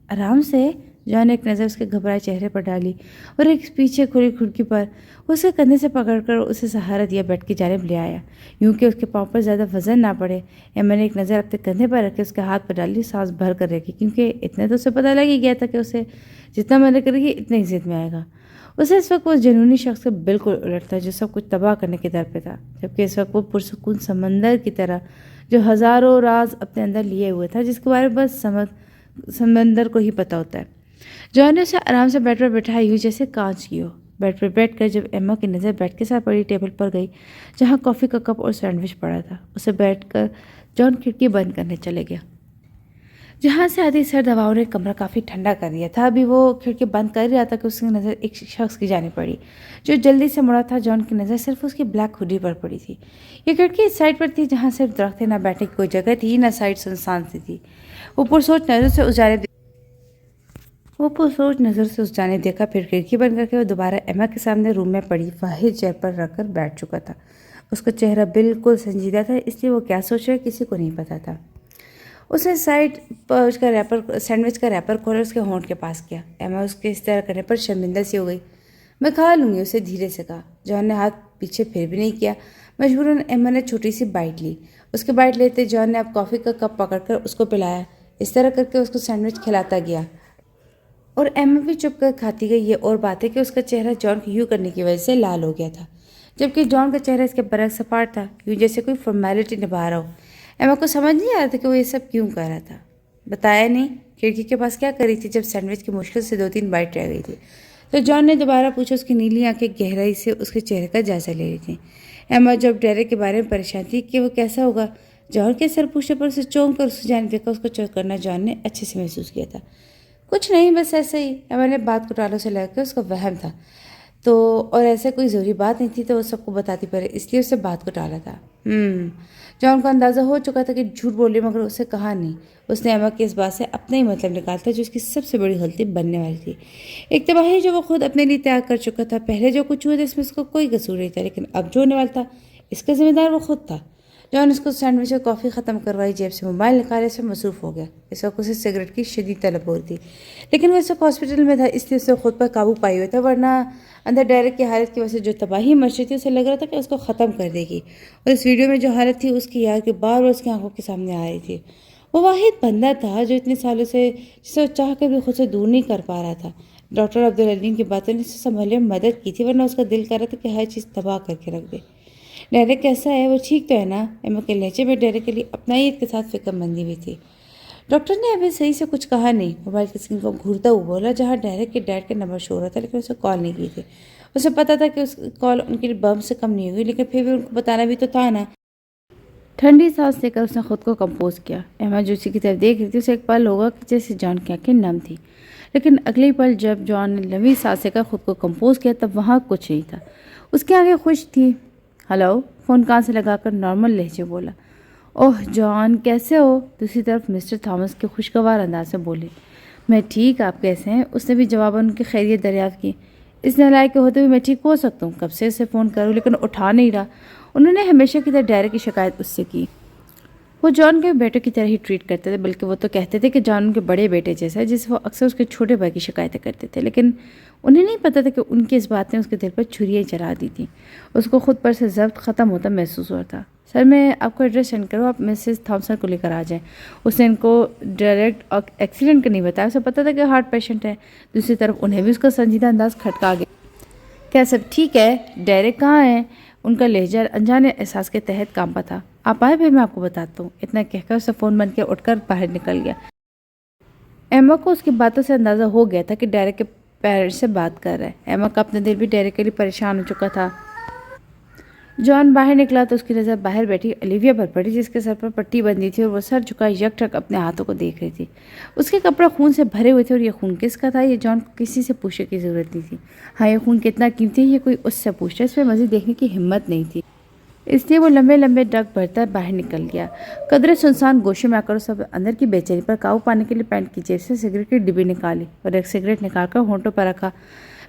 آرام سے، جان نے ایک نظر اس کے گھبرائے چہرے پر ڈالی اور ایک پیچھے کھلی کھڑکی پر اس کے کندھے سے پکڑ کر اسے سہارا دیا، بیڈ کی جانب لے آیا، یوں کہ اس کے پاؤں پر زیادہ وزن نہ پڑے۔ میں نے ایک نظر اپنے کندھے پر رکھ کے اس کے ہاتھ پر ڈالی، سانس بھر کر رکھی، کیونکہ اتنے تو اسے پتہ لگ ہی گیا تھا کہ اسے جتنا منع کرے گی اتنا ہی ضد میں آئے گا۔ اسے اس وقت وہ جنونی شخص سے بالکل الٹ تھا جو سب کچھ تباہ کرنے کے در پہ تھا، جبکہ اس وقت وہ پرسکون سمندر کی طرح جو ہزاروں راز اپنے اندر لیے ہوئے تھا، جس کے بارے میں بس سمندر کو ہی پتہ ہوتا ہے۔ جان نے اسے آرام سے بیڈ پر بٹھائی ہوئی جیسے کانچ کی ہو۔ بیڈ پر بیٹھ کر جب ایما کی نظر بیڈ کے ساتھ پڑی ٹیبل پر گئی جہاں کافی کا کپ اور سینڈوچ پڑا تھا، اسے بیٹھ کر جان کھڑکی بند کرنے چلے گیا، جہاں سے آدھی سرد ہواؤں نے کمرہ کافی ٹھنڈا کر دیا تھا۔ ابھی وہ کھڑکی بند کر رہا تھا کہ اس کی نظر ایک شخص کی جانب پڑی جو جلدی سے مڑا تھا۔ جان کی نظر صرف اس کی بلیک ہوڈی پر پڑی تھی۔ یہ کھڑکی اس سائڈ پر تھی جہاں صرف درخت، نہ بیٹھنے کی کوئی جگہ تھی، نہ سائڈ سنسان سی تھی۔ وہ پرسوچ نظر سے اس جانب وہ پرسوچ نظر سے اس جانب دیکھا، پھر کھڑکی بند کر کے وہ دوبارہ ایما کے سامنے روم میں پڑی واحد چیئر پر رکھ کر بیٹھ چکا تھا۔ اس کا چہرہ بالکل سنجیدہ تھا، اس لیے وہ کیا سوچ رہا کسی کو نہیں پتا تھا۔ اس نے سینڈوچ کا ریپر کھولا، اس کے ہونٹ کے پاس کیا۔ ایما اس کے اس طرح کرنے پر شرمندہ سی ہو گئی۔ میں کھا لوں گی، اسے دھیرے سے کہا۔ جان نے ہاتھ پیچھے پھر بھی نہیں کیا۔ مجبوراً ایما نے چھوٹی سی بائٹ لی۔ اس کے بائٹ لیتے جان نے اب کافی کا کپ پکڑ کر اس کو پلایا۔ اس طرح کر کے اس کو سینڈوچ کھلاتا گیا اور ایما بھی چپ کر کھاتی گئی۔ یہ اور بات ہے کہ اس کا چہرہ جان کو یوں کرنے کی وجہ سے لال ہو گیا تھا، جبکہ جان کا چہرہ اس کے برعکس سپاٹ تھا، یوں جیسے کوئی فارمیلٹی نبھا رہا ہو۔ ایما کو سمجھ نہیں آ رہا تھا کہ وہ یہ سب کیوں کر رہا تھا۔ بتایا نہیں کھڑکی کے پاس کیا کر رہی تھی جب سینڈوچ کی مشکل سے 2-3 بائٹ رہ گئی تھی؟ تو جان نے دوبارہ پوچھا۔ اس کی نیلی آنکھیں گہرائی سے اس کے چہرے کا جائزہ لے رہی تھیں۔ ایما جب ڈیرک کے بارے میں پریشان تھی کہ وہ کیسا ہوگا، جان کے سر پوچھنے پر اسے چونک کر اس جانب دیکھا۔ اس کو چوک کرنا جان نے اچھے سے محسوس کیا تھا۔ کچھ نہیں، بس ایسے ہی۔ ایما نے بات کو ٹالوں سے لگا کے اس کا وہم تھا تو، اور ایسے کوئی ضروری بات نہیں تھی تو وہ سب کو بتاتی پڑے، اس لیے اسے بات کو ٹالا تھا۔ جان کو اندازہ ہو چکا تھا کہ جھوٹ بول رہی، مگر اسے کہا نہیں۔ اس نے ایما کی اس بات سے اپنا ہی مطلب نکالتا جو اس کی سب سے بڑی غلطی بننے والی تھی۔ ایک تباہی جو وہ خود اپنے لیے تیار کر چکا تھا۔ پہلے جو کچھ ہوا تھا اس میں اس کو کوئی قصور نہیں تھا، لیکن اب جو ہونے والا تھا اس کا ذمہ دار وہ خود تھا۔ جان اس کو سینڈوچ اور کافی ختم کروائی، جیب سے موبائل نکالے سے مصروف ہو گیا۔ اس وقت اسے سگریٹ کی شدید طلب ہو رہی تھی، لیکن وہ اس وقت ہاسپٹل میں تھا، اس لیے اسے خود پر قابو پائی ہوئی تھا، ورنہ اندر ڈائریکٹ کی حالت کی وجہ سے جو تباہی مچ رہی تھی اسے لگ رہا تھا کہ اس کو ختم کر دے گی۔ اور اس ویڈیو میں جو حالت تھی اس کی یاد کے بار بار اس کی آنکھوں کے سامنے آ رہی تھی۔ وہ واحد بندہ تھا جو اتنے سالوں سے جسے وہ چاہ کر بھی خود سے دور نہیں کر پا رہا تھا۔ ڈاکٹر عبدالعلیم کی باتوں نے اسے سنبھلنے میں مدد کی تھی، ورنہ اس کا دل کر رہا تھا کہ ہر چیز تباہ کر کے رکھ دے۔ ڈیرک کیسا ہے، وہ ٹھیک تو ہے نا؟ ایما کے لہجے میں ڈیرک کے لیے اپنائیت کے ساتھ فکر مندی بھی تھی۔ ڈاکٹر نے ابھی صحیح سے کچھ کہا نہیں، موبائل کی اسکرین کو گھورتا ہوا بولا جہاں ڈیرک کے ڈیڈ کے نمبر شو ہو رہا تھا، لیکن اسے کال نہیں کی تھی۔ اسے پتا تھا کہ اس کال ان کے لیے بم سے کم نہیں ہوئی، لیکن پھر بھی ان کو بتانا بھی تو تھا نا۔ ٹھنڈی سانس لے کر اس نے خود کو کمپوز کیا۔ ایما جو اسی کی طرف دیکھ رہی تھی، اسے ایک پل ہوگا کہ جیسے جان کی آنکھیں نم تھی، لیکن اگلی پل جب جان نے لمبی سانس لے کر خود کو کمپوز کیا تب وہاں کچھ نہیں تھا۔ اس کی آنکھیں خوش تھی۔ ہلو، فون کان سے لگا کر نارمل لہجے بولا۔ اوہ جان، کیسے ہو؟ دوسری طرف مسٹر تھامس کے خوشگوار انداز سے بولے۔ میں ٹھیک، آپ کیسے ہیں؟ اس نے بھی جواباً ان کی خیریت دریافت کی۔ اس نالائق کے ہوتے ہوئے میں ٹھیک ہو سکتا ہوں، کب سے اسے فون کروں لیکن اٹھا نہیں رہا۔ انہوں نے ہمیشہ کی طرح ڈیرک کی شکایت اس سے کی۔ وہ جان کے بیٹے کی طرح ہی ٹریٹ کرتے تھے، بلکہ وہ تو کہتے تھے کہ جان ان کے بڑے بیٹے جیسا ہے، جس سے وہ اکثر اس کے چھوٹے بھائی کی شکایتیں کرتے تھے، لیکن انہیں نہیں پتا تھا کہ ان کی اس بات نے اس کے دل پر چھریاں چلا دی تھیں۔ اس کو خود پر سے ضبط ختم ہوتا محسوس ہو رہا تھا۔ سر، میں آپ کو ایڈریس سینڈ کروں، آپ مسز تھامسن کو لے کر آ جائیں۔ اس نے ان کو ڈائریکٹ ایکسیڈنٹ کا نہیں بتایا، اسے پتا تھا کہ ہارٹ پیشنٹ ہے۔ دوسری طرف انہیں بھی اس کا سنجیدہ انداز کھٹکا گیا۔ کیا سب ٹھیک ہے؟ ڈیرک کہاں ہے؟ ان کا لہجہ انجانے احساس کے تحت کانپا تھا۔ آپ آئے، پھر میں آپ کو بتاتا ہوں۔ اتنا کہہ کر اسے فون بند کے اٹھ کر باہر نکل گیا۔ ایما کو اس کی باتوں سے اندازہ ہو گیا تھا کہ ڈیرک کے پیرنٹس سے بات کر رہا ہے۔ ایما کا اپنا دل بھی ڈیرک کے لیے پریشان ہو چکا تھا۔ جان باہر نکلا تو اس کی نظر باہر بیٹھی اولیویا پر پڑی، جس کے سر پر پٹی بندھی تھی اور وہ سر جھکا یک ٹھک اپنے ہاتھوں کو دیکھ رہی تھی۔ اس کے کپڑے خون سے بھرے ہوئے تھے اور یہ خون کس کا تھا یہ جان کو کسی سے پوچھنے کی ضرورت نہیں تھی۔ ہاں، یہ خون کتنا قیمتی ہے یہ کوئی اس سے پوچھتا، اس پہ مزید دیکھنے کی ہمت نہیں تھی، اس لیے وہ لمبے لمبے ڈگ بھرتا باہر نکل گیا۔ قدرے سنسان گوشے میں آ کر سب اندر کی بے چینی پر قابو پانے کے لیے پینٹ کی جیب سے سگریٹ کی ڈبی نکالی اور ایک سگریٹ نکال کر ہونٹوں پر رکھا،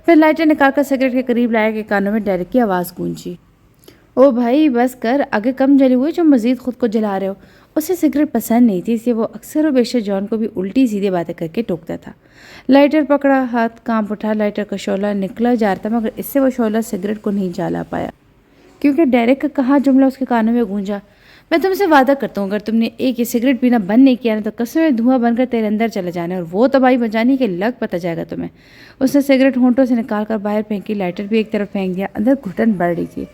پھر لائٹر نکال کر سگریٹ کے قریب لایا کہ کانوں میں ڈیرک کی آواز گونجی۔ او بھائی بس کر، آگے کم جلی ہوئی جو مزید خود کو جلا رہے ہو۔ اسے سگریٹ پسند نہیں تھی، اس لیے وہ اکثر و بیشتر جان کو بھی الٹی سیدھی باتیں کر کے ٹوکتا تھا۔ لائٹر پکڑا، ہاتھ کانپ اٹھا، لائٹر کا شعلہ نکلا جا رہا تھا، مگر اس سے وہ شعلہ سگریٹ کو نہیں جلا پایا، کیونکہ ڈیرک کا کہا جملہ اس کے کانوں میں گونجا۔ میں تم سے وعدہ کرتا ہوں اگر تم نے ایک یہ سگریٹ پینا بند نہیں کیا نا تو قسم ہے دھواں بن کر تیرے اندر چلا جانا ہے اور وہ تباہی بچانی کہ لگ پتہ جائے گا تمہیں۔ اس نے سگریٹ ہونٹوں سے نکال کر باہر پھینکی، لائٹر بھی ایک طرف پھینک دیا، اندر گھٹن بڑھ رہی تھی۔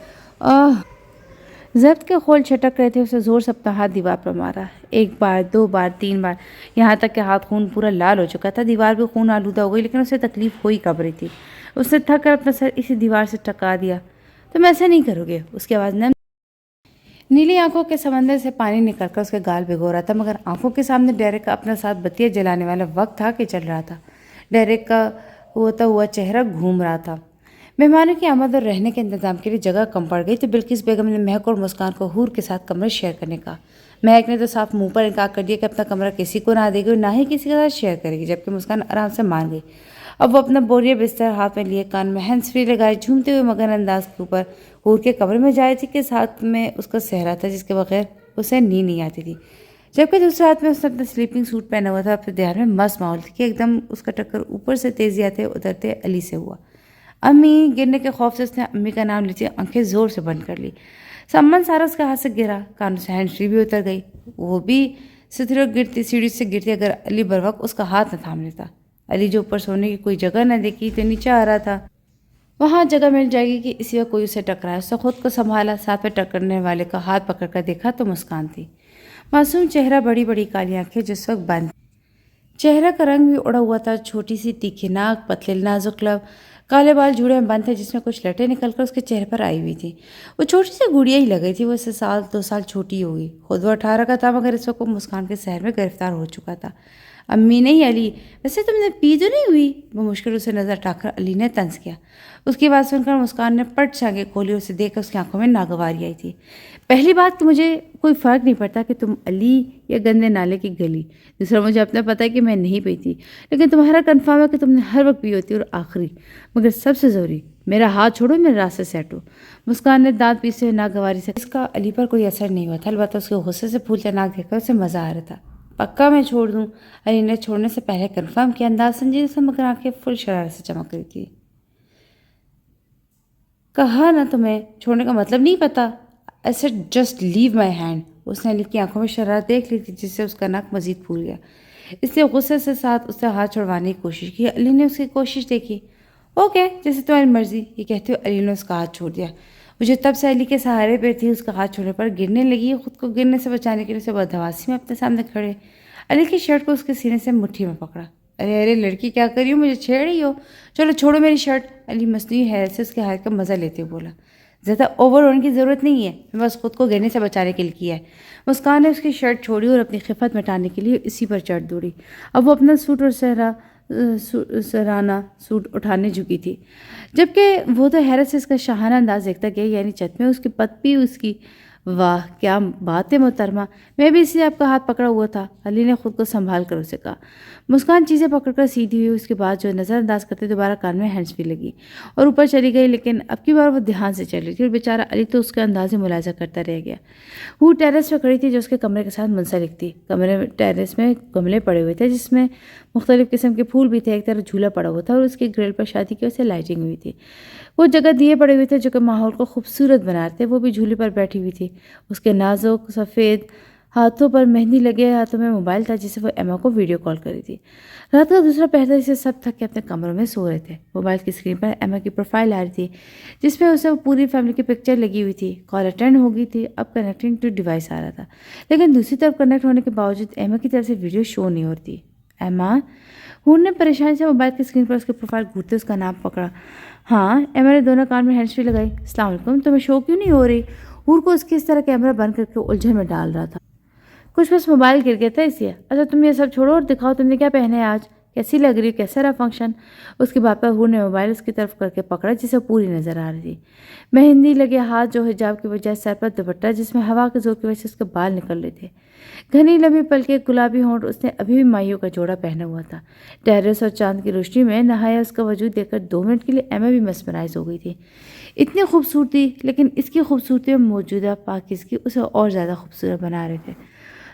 ضبط کے خول چھٹک رہے تھے، اسے زور سے اپنا ہاتھ دیوار پر مارا، 1 بار 2 بار 3 بار، یہاں تک کہ ہاتھ خون پورا لال ہو چکا تھا۔ دیوار بھی خون آلودہ ہو گئی، لیکن اسے تکلیف ہوئی کب رہی تھی۔ اس نے تھک کر اپنا سر اسی دیوار سے ٹکا دیا۔ تم ایسا نہیں کرو گے؟ اس کی آواز نم نیلی آنکھوں کے سمندر سے پانی نکل کر اس کے گال بھگو رہا تھا، مگر آنکھوں کے سامنے ڈیرک کا اپنا ساتھ بتیاں جلانے والا وقت تھا کہ چل رہا تھا۔ ڈیرک کا ہوتا ہوا چہرہ گھوم رہا تھا۔ مہمانوں کی آمد اور رہنے کے انتظام کے لیے جگہ کم پڑ گئی تو بلقیس بیگم نے مہک اور مسکان کو حور کے ساتھ کمرے شیئر کرنے کا مہک نے تو صاف منہ پر انکار کر دیا کہ اپنا کمرہ کسی کو نہ دے گی اور نہ ہی کسی کے ساتھ شیئر کرے گی، جبکہ مسکان آرام سے مان گئی۔ اب وہ اپنا بوریا بستر ہاتھ میں لیے کان میں ہینڈز فری لگائے جھومتے ہوئے مگن انداز کے اوپر حور کے کمرے میں جائے تھی کہ ساتھ میں اس کا صحرا تھا جس کے بغیر اسے نیند نہیں آتی تھی، جبکہ دوسرے ہاتھ میں اس نے اپنا سلیپنگ سوٹ پہنا ہوا تھا۔ پھر دھیان میں مست ماحول تھی کہ ایک دم اس کا ٹکر اوپر سے تیزی آتے اترتے علی سے ہوا۔ امی گرنے کے خوف سے اس نے امی کا نام لیتی آنکھیں زور سے بند کر لی۔ سامان سارا اس کے ہاتھ سے گرا، کانوں سے ہینڈ فری بھی اتر گئی۔ وہ بھی سیڑھی سے گرتی اگر علی بروقت اس کا ہاتھ نہ تھام لیتا۔ علی جو اوپر سونے کی کوئی جگہ نہ دیکھی تو نیچے آ رہا تھا، وہاں جگہ مل جائے گی کہ اسی وقت کوئی اسے ٹکرایا۔ اس نے خود کو سنبھالا، ساتھ میں ٹکرنے والے کا ہاتھ پکڑ کر دیکھا تو مسکان تھی، معصوم چہرہ، بڑی بڑی کالی آنکھیں جس وقت بند، چہرہ کا رنگ بھی اڑا ہوا تھا، چھوٹی سی تیکھی ناک، پتلے نازک لب، کالے بال جوڑے میں بند تھے جس میں کچھ لٹیں نکل کر اس کے چہرے پر آئی ہوئی تھی۔ وہ چھوٹی سی گڑیا ہی لگ رہی تھی، وہ اس سے 1-2 سال چھوٹی ہوگی۔ خود وہ 18 کا تھا مگر اس وقت وہ مسکان کے سحر میں گرفتار ہو چکا تھا۔ امی نہیں علی، ویسے تم نے پی تو نہیں ہوئی؟ وہ مشکل اسے نظر اٹھا کر علی نے طنز کیا۔ اس کی بات سن کر مسکان نے پٹ سے آنکھیں کھولی اور اسے دیکھ کر اس کی آنکھوں میں ناگواری آئی تھی۔ پہلی بات کہ مجھے کوئی فرق نہیں پڑتا کہ تم علی یا گندے نالے کی گلی، دوسرا مجھے اپنا پتہ ہے کہ میں نہیں پی تھی، لیکن تمہارا کنفرم ہے کہ تم نے ہر وقت پی ہوتی اور آخری مگر سب سے ضروری میرا ہاتھ چھوڑو، میرے راستے سے ہٹو۔ مسکان نے دانت پیسے ہوئے ناگواری سے، اس کا علی پر کوئی اثر نہیں ہوا تھا، البتہ اس کے غصے سے پھولتے ناک دیکھ کر اسے مزہ آ رہا تھا۔ پکا میں چھوڑ دوں؟ علی نے چھوڑنے سے پہلے کنفرم کیا، انداز سنجیدہ سے مگر آنکھیں فل شرارت سے چمک رہی تھی۔ کہا نا تمہیں چھوڑنے کا مطلب نہیں پتا۔ I said just leave my hand۔ اس نے علی کی آنکھوں میں شرارت دیکھ لی تھی جس سے اس کا ناک مزید پھول گیا۔ اس نے غصے سے ساتھ اس سے ہاتھ چھڑوانے کی کوشش کی۔ علی نے اس کی کوشش دیکھی۔ اوکے جیسے تمہاری مرضی، یہ کہتے ہوئے علی نے اس کا ہاتھ چھوڑ دیا۔ مجھے تب سے علی کے سہارے پہ تھی، اس کا ہاتھ چھوڑنے پر گرنے لگی، خود کو گرنے سے بچانے کے لیے اسے بدحواسی میں اپنے سامنے کھڑے علی کی شرٹ کو اس کے سینے سے مٹھی میں پکڑا۔ ارے لڑکی کیا کر رہی ہو، مجھے چھیڑ رہی ہو؟ چلو چھوڑو میری شرٹ۔ علی مصنوعی حیرت سے اس کے ہاتھ کا مزہ لیتے ہوئے بولا۔ زیادہ اوور ہونے کی ضرورت نہیں ہے، میں بس خود کو گرنے سے بچانے کے لیے کیا ہے۔ مسکان نے اس کی شرٹ چھوڑی اور اپنی خفت مٹانے کے لیے اسی پر چڑھ دوڑی۔ اب وہ اپنا سوٹ اور سرانہ سوٹ اٹھانے جھکی تھی، جبکہ وہ تو حیرت سے اس کا شاہانہ انداز دیکھتا گیا، یعنی چت میں اس کی پت بھی اس کی۔ واہ کیا بات ہے محترمہ، میں بھی اس لیے آپ کا ہاتھ پکڑا ہوا تھا، علی نے خود کو سنبھال کر اسے کہا۔ مسکان چیزیں پکڑ کر سیدھی ہوئی، اس کے بعد جو نظر انداز کرتے دوبارہ کان میں ہینڈز بھی لگی اور اوپر چلی گئی، لیکن اب کی بار وہ دھیان سے چل رہی تھی اور بیچارہ علی تو اس کے انداز ملاحظہ کرتا رہ گیا۔ وہ ٹیرس پہ کھڑی تھی جو اس کے کمرے کے ساتھ منسلک تھی۔ کمرے میں ٹیرس میں گملے پڑے ہوئے تھے جس میں مختلف قسم کے پھول بھی تھے، ایک طرف جھولا پڑا ہوا تھا اور اس کی گرل پر شادی کی وجہ سے لائٹنگ ہوئی تھی۔ وہ جگہ دیے پڑے ہوئے تھے جو کہ ماحول کو خوبصورت بنا رہے تھے، وہ بھی جھولے پر بیٹھی ہوئی تھی۔ اس کے نازک سفید ہاتھوں پر مہندی لگے ہاتھوں میں موبائل تھا جسے وہ ایما کو ویڈیو کال کر رہی تھی۔ رات کا دوسرا پہر تھا جسے سب تھک کے اپنے کمروں میں سو رہے تھے۔ موبائل کی اسکرین پر ایما کی پروفائل آ رہی تھی جس میں اسے پوری فیملی کی پکچر لگی ہوئی تھی۔ کال اٹینڈ ہو گئی تھی، اب کنیکٹنگ ٹو ڈیوائس آ رہا تھا، لیکن دوسری طرف کنیکٹ ہونے کے باوجود ایما کی طرف سے ویڈیو شو نہیں ہو رہی تھی۔ ایما، ہور نے پریشانی سے موبائل کی اسکرین پر اس کی پروفائل گھورتے اس کا نام پکڑا۔ ہاں، ایما نے دونوں کان میں ہینڈز فری لگائی۔ السلام علیکم، تمہیں شو کیوں نہیں ہو رہی؟ ہور کو اس کی اس طرح کیمرہ بند کر کے الجھن میں ڈال رہا تھا۔ کچھ بس موبائل گر گیا تھا اس لیے۔ اچھا تم یہ سب چھوڑو اور دکھاؤ تم نے کیا پہنے ہے آج، کیسی لگ رہی ہو، کیسا رہا فنکشن؟ اس کی بات پر ہور نے موبائل اس کی طرف کر کے پکڑا جسے پوری نظر آ رہی تھی۔ مہندی لگے ہاتھ جو حجاب کی وجہ سر پر دوپٹہ جس میں ہوا کے زور کی وجہ سے اس کے بال نکل رہے تھے، گھنی لمبی پلکیں، گلابی ہونٹ، اس نے ابھی بھی مائیوں کا جوڑا پہنا ہوا تھا۔ ٹیرس اور چاند کی روشنی میں نہایا اس کا وجود دیکھ کر 2 منٹ کے لیے ایما بھی مسمرائز ہو گئی تھی۔ اتنی خوبصورتی، لیکن اس کی خوبصورتی اور موجودہ پاکیزگی اسے اور زیادہ خوبصورت بنا رہے تھے۔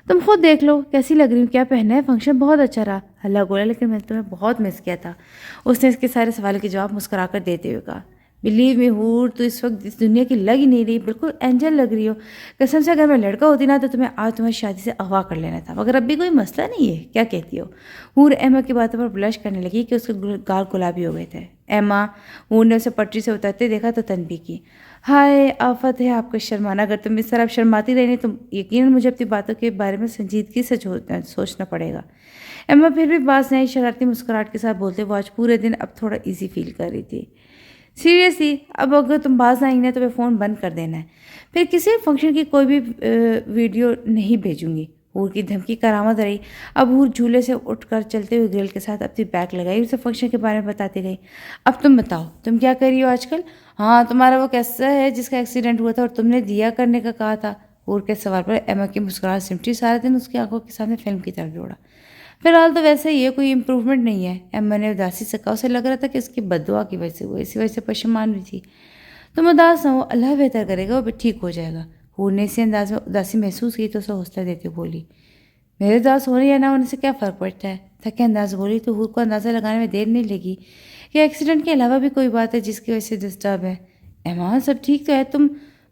تم خود دیکھ لو کیسی لگ رہی ہوں، کیا پہنا ہے، فنکشن بہت اچھا رہا، اللہ گولا، لیکن میں نے تمہیں بہت مس کیا تھا۔ اس نے اس کے سارے سوالوں کے جواب مسکرا کر دیتے ہوئے کہا۔ بلیو می ہور، تو اس وقت اس دنیا کی لگ ہی نہیں رہی، بالکل اینجل لگ رہی ہو۔ قسم سے اگر میں لڑکا ہوتی نا تو تمہیں آج تمہاری شادی سے اغوا کر لینا تھا، مگر اب بھی کوئی مسئلہ نہیں ہے، کیا کہتی ہو؟ ہور ایما کی باتوں پر بلش کرنے لگی کہ اس کے گال گلابی ہو گئے تھے۔ ایما، ہور نے اسے پٹری سے اترتے دیکھا تو تنبیہ کی۔ ہائے آفت ہے آپ کا شرمانا، اگر تم اس طرح شرماتی رہی تو یقیناً مجھے اپنی باتوں کے بارے میں سنجیدگی سے سوچنا پڑے گا۔ ایما پھر بھی باز نئی شرارتی مسکراہٹ کے ساتھ بولتے وہ آج پورے دن اب تھوڑا ایزی فیل کر رہی تھی۔ سیریسلی اب اگر تم باز آئیں نا تو میں فون بند کر دینا ہے، پھر کسی فنکشن کی کوئی بھی ویڈیو نہیں بھیجوں گی۔ ہور کی دھمکی کارآمد رہی۔ اب ہور جھولے سے اٹھ کر چلتے ہوئے گرل کے ساتھ اپنی بیگ لگائی، اسے فنکشن کے بارے میں بتاتی گئی۔ اب تم بتاؤ تم کیا کر رہی ہو آج کل؟ ہاں تمہارا وہ کیسا ہے جس کا ایکسیڈنٹ ہوا تھا اور تم نے دیا کرنے کا کہا تھا؟ حور کے سوال پر ایما کی مسکراہٹ سمٹی، سارا دن اس کی آنکھوں کے سامنے فلم کی طرف دوڑا۔ فی الحال تو ویسے ہی ہے، کوئی امپروومنٹ نہیں ہے، ایما نے اداسی سے کہا۔ اسے لگ رہا تھا کہ اس کی بد دعا کی وجہ سے وہ اسی وجہ سے پشیمان بھی تھی۔ تم اداس نہ ہو، اللہ بہتر کرے گا، وہ بھی ٹھیک ہو جائے گا۔ حور نے اسی انداز میں اداسی محسوس کی تو اسے حوصلہ دیتے بولی، میرے اداس ہونے یا نہ ہونے سے کیا فرق پڑتا ہے؟ تھکے انداز بولی تو حور کو اندازہ لگانے میں دیر نہیں لگی کہ ایکسیڈنٹ کے علاوہ بھی کوئی بات ہے جس کی وجہ سے ڈسٹرب ہے۔ ایما سب ٹھیک تو ہے، تم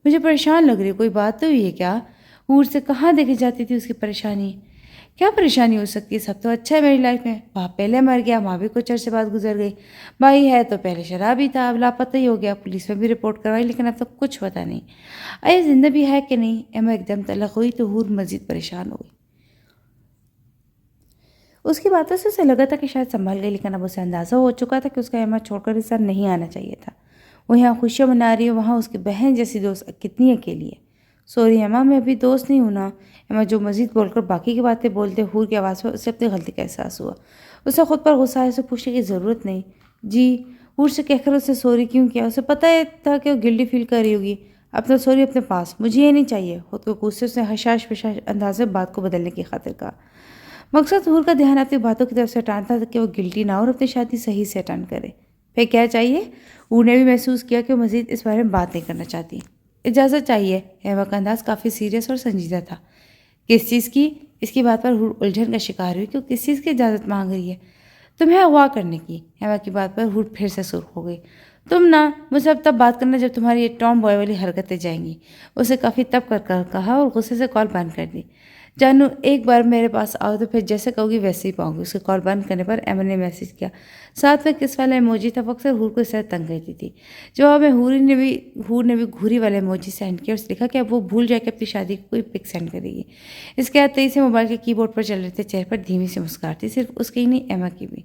مجھے پریشان لگ رہی ہو، کوئی بات تو ہوئی ہے کیا؟ حور سے کہاں دیکھی جاتی تھی اس کی پریشانی؟ کیا پریشانی ہو سکتی ہے؟ سب تو اچھا ہے میری لائف میں، باپ پہلے مر گیا، ماں بھی کچھ عرصے بعد گزر گئی، بھائی ہے تو پہلے شرابی تھا، اب لاپتہ ہی ہو گیا، پولیس میں بھی رپورٹ کروائی لیکن اب تک کچھ پتہ نہیں آیا زندہ بھی ہے کہ نہیں۔ ایما ایک دم طلق ہوئی تو حور مزید پریشان ہو گئی۔ اس کی باتوں سے اسے لگا تھا کہ شاید سنبھل گئی، لیکن اب اسے اندازہ ہو چکا تھا کہ اس کا ایما چھوڑ کر اس طرح نہیں آنا چاہیے تھا۔ وہ یہاں خوشیاں منا رہی ہے، وہاں اس کی بہن جیسی دوست کتنی اکیلی ہے۔ سوری ایما، میں ابھی دوست نہیں ہوں نا۔ ایما جو مزید بول کر باقی کی باتیں بولتے، حور کی آواز پر اسے اپنی غلطی کا احساس ہوا۔ اسے خود پر غصہ آیا، اسے پوچھنے کی ضرورت نہیں۔ جی، حور سے کہہ کر اسے سوری کیوں کیا؟ اسے پتہ تھا کہ وہ گلٹی فیل کر رہی ہوگی۔ اپنا سوری اپنے پاس، مجھے یہ نہیں چاہیے۔ خود کو غصے سے حشاش پشاش انداز میں بات کو بدلنے کی خاطر کہا۔ مقصد حور کا دھیان اپنی باتوں کی طرف سے ہٹانا تھا کہ وہ گلٹی نہ ہو اور اپنی شادی صحیح سے اٹینڈ کرے۔ پھر کیا چاہیے؟ حور نے بھی محسوس کیا کہ وہ مزید اس بارے میں بات نہیں کرنا چاہتی۔ اجازت چاہیے۔ ایما کا انداز کافی سیریس اور سنجیدہ تھا۔ کس چیز کی؟ اس کی بات پر حور الجھن کا شکار ہوئی کہ وہ کس چیز کی اجازت مانگ رہی ہے؟ تمہیں اغوا کرنے کی۔ ایما کی بات پر حور پھر سے سرخ ہو گئی۔ تم نہ مجھ سے اب تب بات کرنا جب تمہاری یہ ٹام بوائے والی حرکتیں جائیں گی۔ اسے کافی تب کر کہا اور غصے سے کال بند کر دی۔ جانو، ایک بار میرے پاس آؤ تو پھر جیسے کہو گی ویسے ہی پاؤں گی۔ اس کے کال بند کرنے پر ایما نے میسج کیا، ساتھ میں کس والا ایموجی تھا۔ وہ اکثر حور کو اس طرح تنگ کرتی تھی۔ جواب میں حور نے بھی گھوری والے ایموجی سینڈ کیا اور اسے لکھا کہ اب وہ بھول جائے کہ اپنی شادی کی کوئی پک سینڈ کرے گی۔ اس کے بعد تیزی سے موبائل کے کی بورڈ پر چل رہے تھے، چہرے پر دھیمی سی مسکراہٹ تھی، صرف اس کی ہی نہیں ایما کی بھی۔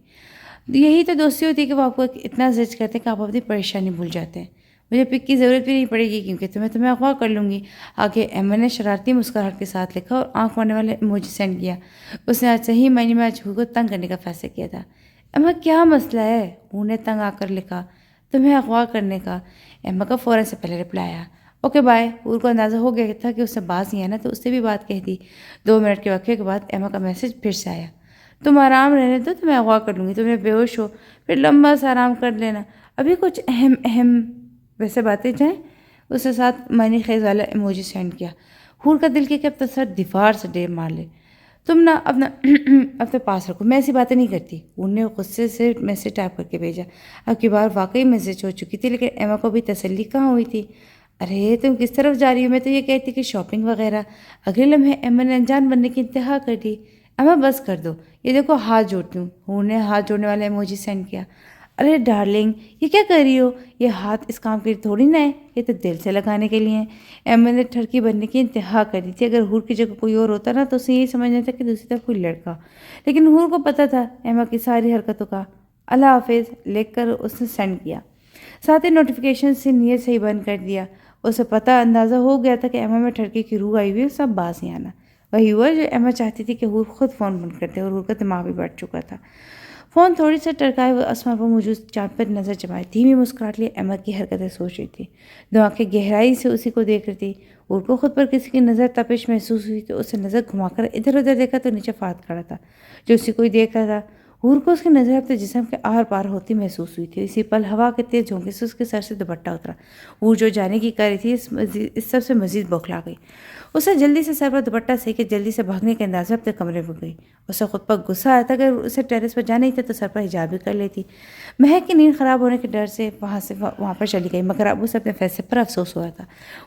یہی تو دوستی ہوتی ہے کہ وہ آپ کو اتنا زج کرتے ہیں کہ آپ اپنی پریشانی بھول جاتے ہیں۔ مجھے پک کی ضرورت بھی نہیں پڑے گی کیونکہ تمہیں اغوا کر لوں گی، آگے ایما نے شرارتی مسکراہٹ کے ساتھ لکھا اور آنکھ مارنے والے ایموجی سینڈ کیا۔ اس نے آج صحیح معنی میں حور کو تنگ کرنے کا فیصلہ کیا تھا۔ ایما کیا مسئلہ ہے؟ حور نے تنگ آ کر لکھا، تمہیں اغوا کرنے کا۔ ایما کا فوراً سے پہلے رپلائی آیا، اوکے بائے۔ حور کو اندازہ ہو گیا تھا کہ اس سے باز نہیں آنا تو اس سے بھی بات کہہ دی۔ 2 منٹ کے وقفے کے بعد ایما کا میسج پھر سے آیا، تم آرام رہنے دو، تمہیں اغوا کر لوں گی، تمہیں بے ہوش ہو پھر لمبا سا آرام کر لینا، ابھی کچھ اہم ویسے باتیں جائیں۔ اس کے ساتھ معنی خیز والا ایموجی سینڈ کیا۔ حور کا دل کیا کہ اب تو سر دیوار سے ڈیر مار لے۔ تم نہ اپنے پاس رکھو، میں ایسی باتیں نہیں کرتی۔ حور نے غصے سے میسج ٹائپ کر کے بھیجا۔ اب کی بار واقعی میسج ہو چکی تھی لیکن ایما کو بھی تسلی کہاں ہوئی تھی۔ ارے تم کس طرف جا رہی ہو؟ میں تو یہ کہتی کہ شاپنگ وغیرہ۔ اگلے لمحے ایما نے انجان بننے کی انتہا کر دی۔ ایما بس کر دو، یہ دیکھو ہاتھ جوڑتی ہوں۔ حور نے ہاتھ جوڑنے والا ایموجی سینڈ کیا۔ ارے ڈارلنگ، یہ کیا کر رہی ہو؟ یہ ہاتھ اس کام کے لیے تھوڑی نہ ہے، یہ تو دل سے لگانے کے لیے ہیں۔ ایما نے ٹھڑکی بننے کی انتہا کر دی تھی۔ اگر حور کی جگہ کوئی اور ہوتا نا تو اسے یہی سمجھنا تھا کہ دوسری طرف کوئی لڑکا، لیکن حور کو پتہ تھا ایما کی ساری حرکتوں کا۔ اللہ حافظ لکھ کر اس نے سینڈ کیا، ساتھ ہی نوٹیفیکیشن سے نیت سے ہی بند کر دیا۔ اسے پتہ اندازہ ہو گیا تھا کہ ایما میں ٹھڑکی کی روح آئی ہوئی ہے، سب باز نہیں آنا۔ وہی ہوا جو ایما چاہتی تھی کہ حور خود فون بند کر دے، اور حور کا دماغ بھی بیٹھ چکا تھا۔ فون تھوڑی سے ٹرکائے وہ آسمان پر موجود چاند پر نظر جمائے، دھیمی مسکراہٹ لیے ایما کی حرکتیں سوچ رہی تھی، دو آنکھیں گہرائی سے اسی کو دیکھ رہی تھی۔ حور کو خود پر کسی کی نظر تپش محسوس ہوئی تو اسے نظر گھما کر ادھر ادھر دیکھا تو نیچے فہد کھڑا تھا جو اسی کو ہی دیکھ رہا تھا۔ حور کو اس کی نظر اپنے جسم کے آر پار ہوتی محسوس ہوئی تھی۔ اسی پل ہوا کے تیز جھونکے سے اس کے سر سے دوپٹہ اترا۔ حور جو جانے کی کر رہی تھی اس سب سے مزید بوکھلا گئی۔ اسے جلدی سے سر پر دوپٹہ سہی کے جلدی سے بھاگنے کے انداز میں اپنے کمرے میں گئی۔ اسے خود پر غصہ آیا تھا، اگر اسے ٹیرس پر جانا ہی تھا تو سر پر حجاب بھی کر لیتی۔ مہک کی نیند خراب ہونے کے ڈر سے وہاں پر چلی گئی، مگر اب اسے اپنے فیصلے پر افسوس ہوا تھا۔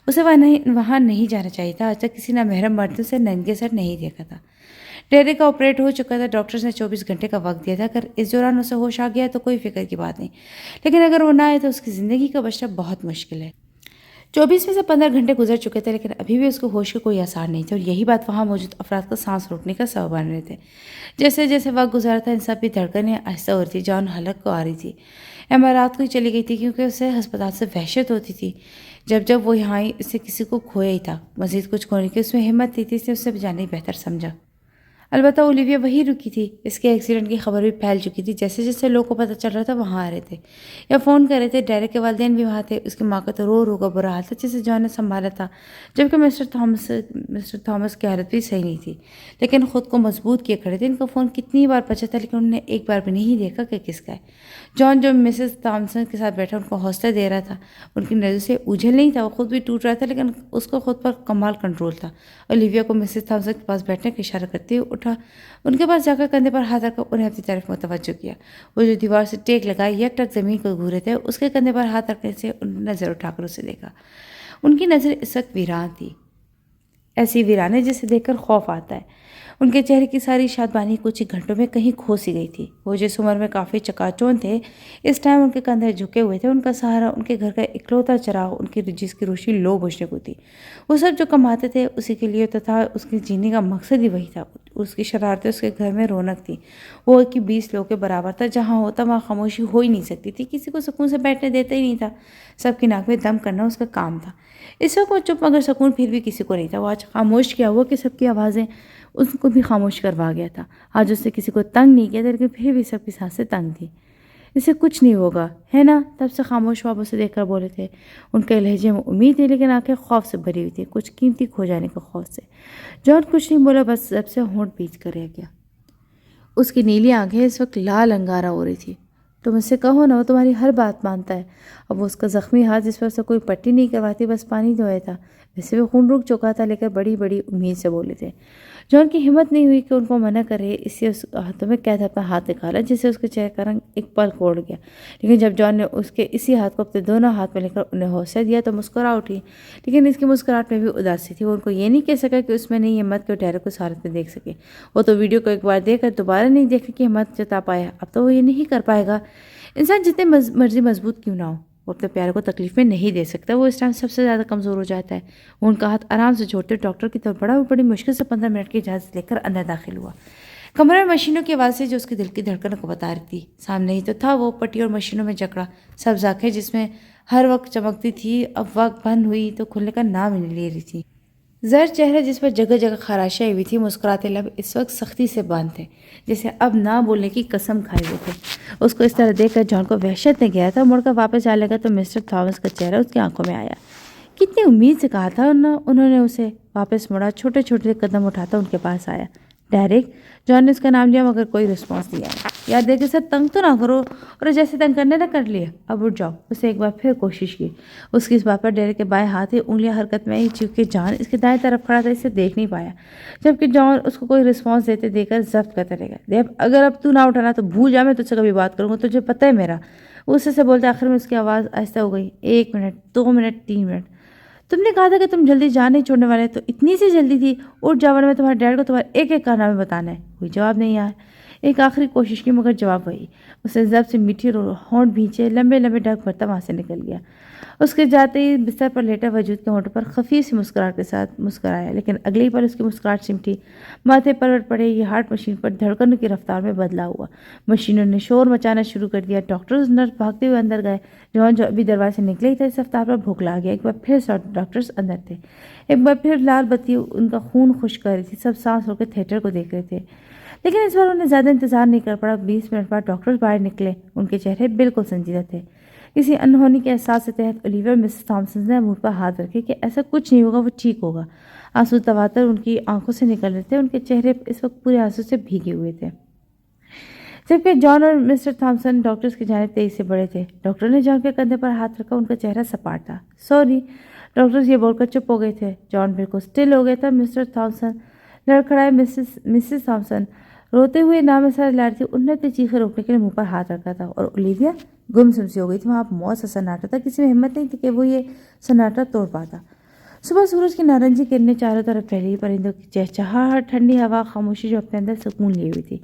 اسے وہاں نہیں جانا چاہیے تھا۔ آج تک کسی نامحرم مرد سے ننگے سر نہیں دیکھا تھا۔ ڈیرے کا آپریٹ ہو چکا تھا، ڈاکٹرز نے 24 گھنٹے کا وقت دیا تھا۔ اگر اس دوران اسے ہوش آ گیا تو کوئی فکر کی بات نہیں، لیکن اگر وہ نہ آئے تو اس کی زندگی کا بچنا بہت مشکل ہے۔ 24 میں سے 15 گھنٹے گزر چکے تھے لیکن ابھی بھی اس کو ہوش کے کوئی آثار نہیں تھے، اور یہی بات وہاں موجود افراد کا سانس روکنے کا سبب بن رہے تھے۔ جیسے جیسے وقت گزارا تھا ان سب کی دھڑکنیں آہستہ ہو رہی تھی، جان حلق کو آ رہی تھی۔ ایما رات کو ہی چلی گئی تھی کیونکہ اسے ہسپتال سے وحشت ہوتی تھی۔ جب وہ یہاں اسے کسی کو کھویا ہی تھا، مزید کچھ کھونے کی اس میں ہمت تھی، اس نے اسے جانا ہی بہتر سمجھا۔ البتہ اولیویا وہی رکی تھی، اس کے ایکسیڈنٹ کی خبر بھی پھیل چکی تھی، جیسے جیسے لوگوں کو پتہ چل رہا تھا وہاں آ رہے تھے یا فون کر رہے تھے۔ ڈیرک کے والدین بھی وہاں تھے، اس کی ماں کا تو رو کا برا حال تھا جسے جان نے سنبھالا تھا، جبکہ مسٹر تھامس کی حالت بھی صحیح نہیں تھی، لیکن خود کو مضبوط کیے کھڑے تھے۔ ان کا فون کتنی بار بجا تھا لیکن انہوں نے ایک بار بھی نہیں دیکھا کہ کس کا ہے۔ جان جو مسز تھامسن کے ساتھ بیٹھا ان کو حوصلہ دے رہا تھا، ان کی نظر سے اوجھل نہیں تھا، وہ خود بھی ٹوٹ رہا تھا لیکن اس کو خود پر کمال کنٹرول تھا۔ اولیویا کو مسز تھامسن کے پاس بیٹھنے کا اشارہ کرتے ہوئے اٹھا، ان کے پاس جا کر کندھے پر ہاتھ رکھ کر انہیں اپنی طرف متوجہ کیا۔ وہ جو دیوار سے ٹیک لگائے یک ٹک زمین کو گھورے تھے، اس کے کندھے پر ہاتھ رکھنے سے انہوں نے نظر اٹھا کر اسے دیکھا۔ ان کی نظر اس وقت ویران تھی، ایسی ویران ہے جسے دیکھ کر خوف آتا ہے۔ ان کے چہرے کی ساری شادمانی کچھ ہی گھنٹوں میں کہیں کھو سی گئی تھی۔ وہ جس عمر میں کافی چکاچوند تھے، اس ٹائم ان کے کندھے جھکے ہوئے تھے، ان کا سہارا ان کے گھر کا اکلوتا چراغ، ان کی جس کی روشنی لو بجھنے کو تھی۔ وہ سب جو کماتے تھے اسی کے لیے تو تھا، اس کے جینے کا مقصد ہی وہی تھا۔ اس کی شرارتیں اس کے گھر میں رونق تھی۔ وہ 21 لوگوں کے برابر تھا، جہاں ہوتا وہاں خاموشی ہو ہی نہیں سکتی تھی، کسی کو سکون سے بیٹھنے دیتا ہی نہیں تھا، سب کی ناک میں دم کرنا اس کا کام تھا۔ اس وقت وہ چپ مگر سکون پھر بھی کسی کو نہیں تھا۔ وہ آج خاموش کیا ہوا کہ سب کی آوازیں اس کو بھی خاموش کروا گیا تھا۔ آج اس سے کسی کو تنگ نہیں کیا تھا لیکن پھر بھی سب کی سانسیں تنگ تھی۔ اسے کچھ نہیں ہوگا ہے نا؟ تب سے خاموش خواب اسے دیکھ کر بولے تھے۔ ان کے لہجے میں امید تھی لیکن آنکھیں خوف سے بھری ہوئی تھی، کچھ قیمتی کھو جانے کے خوف سے۔ جان کچھ نہیں بولا، بس سب سے ہونٹ پیچ کر رہ گیا۔ اس کی نیلی آنکھیں اس وقت لال انگارہ ہو رہی تھی۔ تم اس سے کہو نا، وہ تمہاری ہر بات مانتا ہے۔ اب وہ اس کا زخمی ہاتھ جس پر اسے کوئی پٹی نہیں کرواتی، بس پانی دھویا تھا، ویسے بھی خون رک چکا تھا، لیکن بڑی بڑی امید سے بولے تھے۔ جان کی ہمت نہیں ہوئی کہ ان کو منع کرے، اس سے اس ہاتھوں میں قید اپنا ہاتھ نکالا، جس سے اس کے چہرے کا رنگ ایک پل کوڑ گیا۔ لیکن جب جان نے اس کے اسی ہاتھ کو اپنے دونوں ہاتھ میں لے کر انہیں حوصلہ دیا تو مسکرا اٹھی، لیکن اس کی مسکراہٹ میں بھی اداسی تھی۔ وہ ان کو یہ نہیں کہہ سکا کہ اس میں نہیں ہمت کہ وہ ڈیرک کو اس حالت میں دیکھ سکے۔ وہ تو ویڈیو کو ایک بار دیکھ کر دوبارہ نہیں دیکھنے کی ہمت جتا پایا، اب تو وہ یہ نہیں کر پائے گا۔ انسان جتنے مرضی مضبوط کیوں نہ ہو، وہ اپنے پیارے کو تکلیف میں نہیں دے سکتا، وہ اس ٹائم سب سے زیادہ کمزور ہو جاتا ہے۔ وہ ان کا ہاتھ آرام سے چھوڑتے ڈاکٹر کی طرف بڑا بڑی مشکل سے 15 منٹ کی اجازت لے کر اندر داخل ہوا۔ کمرے میں مشینوں کی آواز سے جو اس کے دل کی دھڑکن کو بتا رہی تھی، سامنے ہی تو تھا وہ پٹی اور مشینوں میں جکڑا سبز آنکھیں جس میں ہر وقت چمکتی تھی، اب وقت بند ہوئی تو کھلنے کا نام ہی نہیں لے رہی تھی۔ زرد چہرہ جس پر جگہ جگہ خراشیں ہوئی تھی، مسکراتے لب اس وقت سختی سے بند تھے، جیسے اب نہ بولنے کی قسم کھائے ہوئے تھے۔ اس کو اس طرح دیکھ کر جان کو وحشت نے گیا تھا، مڑ کر واپس جانے لگا تو مسٹر تھامس کا چہرہ اس کی آنکھوں میں آیا۔ کتنی امید سے کہا تھا انہوں نے اسے۔ واپس مڑا، چھوٹے چھوٹے قدم اٹھاتا ان کے پاس آیا۔ ڈیرک، جان نے اس کا نام لیا مگر کوئی رسپانس نہیں آیا۔ یار دیکھ سر، تنگ تو نہ کرو، اور جیسے تنگ کرنے نہ کر لیا، اب اٹھ جاؤ۔ اسے ایک بار پھر کوشش کی۔ اس کی اس بات پر ڈیرک کے بائیں ہاتھ کی انگلیاں حرکت میں ہی، چونکہ جان اس کے دائیں طرف کھڑا تھا، اسے دیکھ نہیں پایا، جبکہ جان اس کو کوئی رسپانس دیتے دیکھ کر ضبط کرتے رہے گا۔ دیکھ، اگر اب تو نہ اٹھانا تو بھول جا میں تجھ سے کبھی بات کروں گا، تجھے پتہ ہے میرا۔ وہ اس سے بولتے آخر میں اس کی آواز آہستہ ہو گئی۔ 1 منٹ، 2 منٹ، 3 منٹ۔ تم نے کہا تھا کہ تم جلدی جان نہیں چھوڑنے والے، تو اتنی سی جلدی تھی؟ اٹھ جاؤ ورنہ میں تمہارے ڈیڈ کو تمہارے ایک ایک کارنامے بتانا ہے۔ کوئی جواب نہیں آیا۔ ایک آخری کوشش کی مگر جواب وہی۔ اس نے ضبط سے میٹھی ہونٹ بھینچے، لمبے لمبے ڈگ بھرتا وہاں سے نکل گیا۔ اس کے جاتے ہی بستر پر لیٹا وجود کے ہونٹوں پر خفیف سی مسکراہٹ کے ساتھ مسکرایا، لیکن اگلے ہی پل اس کی مسکراہٹ سمٹی، ماتھے پلٹ پڑے۔ یہ ہارٹ مشین پر دھڑکنوں کی رفتار میں بدلا ہوا۔ مشینوں نے شور مچانا شروع کر دیا۔ ڈاکٹرز نرس بھاگتے ہوئے اندر گئے۔ جوان جو ابھی دروازے سے نکلے ہی تھا، اس رفتار پر بھوکلا گیا۔ ایک بار پھر ڈاکٹرز اندر تھے، ایک بار پھر لال بتی ان کا خون خشک کر رہی تھی۔ سب سانس رو کے تھیٹر کو دیکھ رہے تھے، لیکن اس بار انہیں زیادہ انتظار نہیں کر پڑا۔ 20 منٹ بعد ڈاکٹرز باہر نکلے، ان کے چہرے بالکل سنجیدہ تھے۔ کسی انہونی کے احساس کے تحت اولیویا اور مسز تھامسن نے منہ پر ہاتھ رکھے کہ ایسا کچھ نہیں ہوگا، وہ ٹھیک ہوگا۔ آنسو تواتر ان کی آنکھوں سے نکل رہے تھے، ان کے چہرے اس وقت پورے آنسو سے بھیگے ہوئے تھے، جبکہ جان اور مسٹر تھامسن ڈاکٹرز کی جانب تیزی سے بڑھے تھے۔ ڈاکٹر نے جان کے کندھے پر ہاتھ رکھا، ان کا چہرہ سپاٹ تھا۔ سوری، ڈاکٹرز یہ بول کر چپ ہو گئے تھے۔ جان بالکل سٹل ہو گیا تھا۔ مسٹر تھامسن لڑکھڑائے، مسز تھامسن روتے ہوئے نام سر لا رہی تھی، انہوں نے اپنی چیخیں روکنے کے لیے منہ پر ہاتھ رکھا تھا، اور اولیویا گم سی ہو گئی تھی۔ وہاں موت سا سناٹا تھا، کسی میں ہمت نہیں تھی کہ وہ یہ سناٹا توڑ پاتا۔ صبح سورج کی نارنجی کرنیں چاروں طرف پھیلی، پرندوں کی چہچہاہٹ، ٹھنڈی ہوا، خاموشی جو اپنے اندر سکون لیے ہوئی تھی۔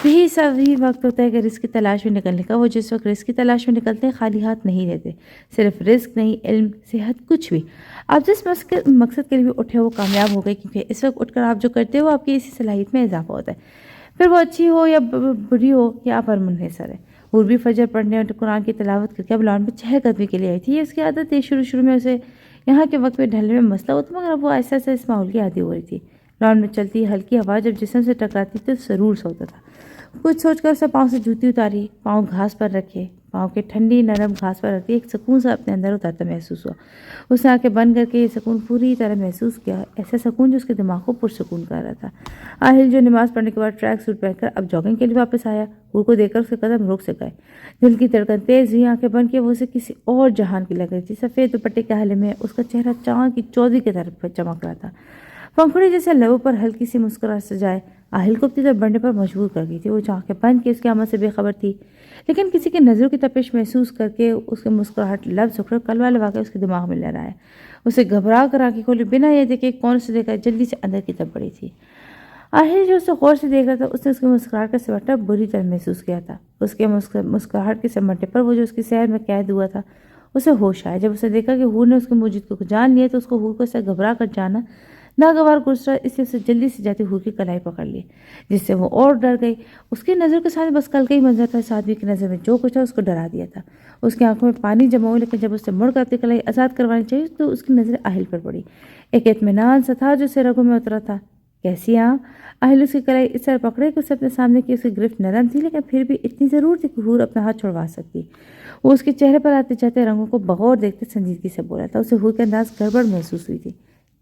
یہی صحیح وقت ہوتا ہے کہ رزق کی تلاش میں نکلنے کا۔ وہ جس وقت رزق کی تلاش میں نکلتے ہیں خالی ہاتھ نہیں رہتے، صرف رزق نہیں، علم، صحت، کچھ بھی۔ آپ جس مقصد کے لیے اٹھے وہ کامیاب ہو گئے، کیونکہ اس وقت اٹھ کر آپ جو کرتے ہو آپ کی اسی صلاحیت میں اضافہ ہوتا ہے، پھر وہ اچھی ہو یا بری ہو یا آپ پر منحصر ہے۔ عربی فجر پڑھنے اور قرآن کی تلاوت کر کے اب لان میں چہل قدمی کے لیے آئی تھی۔ یہ اس کی عادت تھی، شروع میں اسے یہاں کے وقت میں ڈھلنے میں مسئلہ ہوتا، مگر اب وہ ایسا اس ماحول کی عادی ہو رہی تھی۔ لان میں چلتی ہلکی ہوا جب جسم سے ٹکراتی تو ضرور سوتا تھا۔ کچھ سوچ کر اسے پاؤں سے جوتی اتاری، پاؤں گھاس پر رکھے، پاؤں کے ٹھنڈی نرم گھاس پر رکھتی ایک سکون سا اپنے اندر اترتا محسوس ہوا۔ اس نے آنکھیں بند کر کے یہ سکون پوری طرح محسوس کیا، ایسا سکون جو اس کے دماغ کو پرسکون کر رہا تھا۔ آہل جو نماز پڑھنے کے بعد ٹریک سوٹ پہن کر اب جاگنگ کے لیے واپس آیا، حور کو دیکھ کر اس کے قدم رک سے گئے۔ دل کی دھڑکن تیز ہوئی، آنکھیں بند کیے وہ اسے کسی اور جہان کی لگ رہی تھی۔ سفید دوپٹے کے حالے میں اس کا چہرہ چاند کی چودھری کی طرف چمک رہا تھا۔ پنکھڑی جیسے لبوں پر ہلکی سی مسکراہٹ سجائے آہل کو اپنی طرف بڑھنے پر مجبور کر گئی تھی۔ وہ آنکھیں بند کی اس کے عمل سے بے خبر تھی، لیکن کسی کی نظروں کی تپش محسوس کر کے اس کے مسکراہٹ لفظ اکھڑ کل والے واقعہ اس کے دماغ میں لہرایا۔ اسے گھبرا کر آنکھیں کھولی، بنا یہ دیکھے کون سے دیکھا جلدی سے اندر کی طرف بڑھی تھی۔ آہل جو اسے غور سے دیکھ رہا تھا، اس نے اس کی مسکراہٹ کا سمٹنا بری طرح محسوس کیا تھا۔ اس کے مسکراہٹ کے سمٹنے پر وہ جو اس کی سحر میں قید ہوا تھا اسے ہوش آیا۔ جب اسے دیکھا کہ حور نے اس کے موجود کو جان لیا تو اس کو حور کو اسے گھبرا کر جانا ناگوار گزرا، اس لیے اسے جلدی سے جاتی حور کی کلائی پکڑ لی، جس سے وہ اور ڈر گئی۔ اس کی نظر کے سامنے بس کل کا ہی منظر تھا۔ اس آدمی کی نظر میں جو کچھ تھا اس کو ڈرا دیا تھا۔ اس کی آنکھوں میں پانی جمع ہوا، لیکن جب اسے مڑ کر اپنی کلائی آزاد کروانی چاہیے تو اس کی نظر آہل پر پڑی۔ ایک اطمینان سا تھا جو اسے رگوں میں اترا تھا۔ کیسی آہل اس کی کلائی اس طرح پکڑے کہ اسے اپنے سامنے کی اس کی گرفت نرم تھی، لیکن پھر بھی اتنی ضرور تھی کہ حور اپنا ہاتھ چھڑوا سکتی۔ وہ اس کے چہرے پر آتے جاتے رنگوں کو بغور دیکھتے سنجیدگی سے بولا تھا۔ اسے حور کے انداز گڑبڑ محسوس ہوئی تھی۔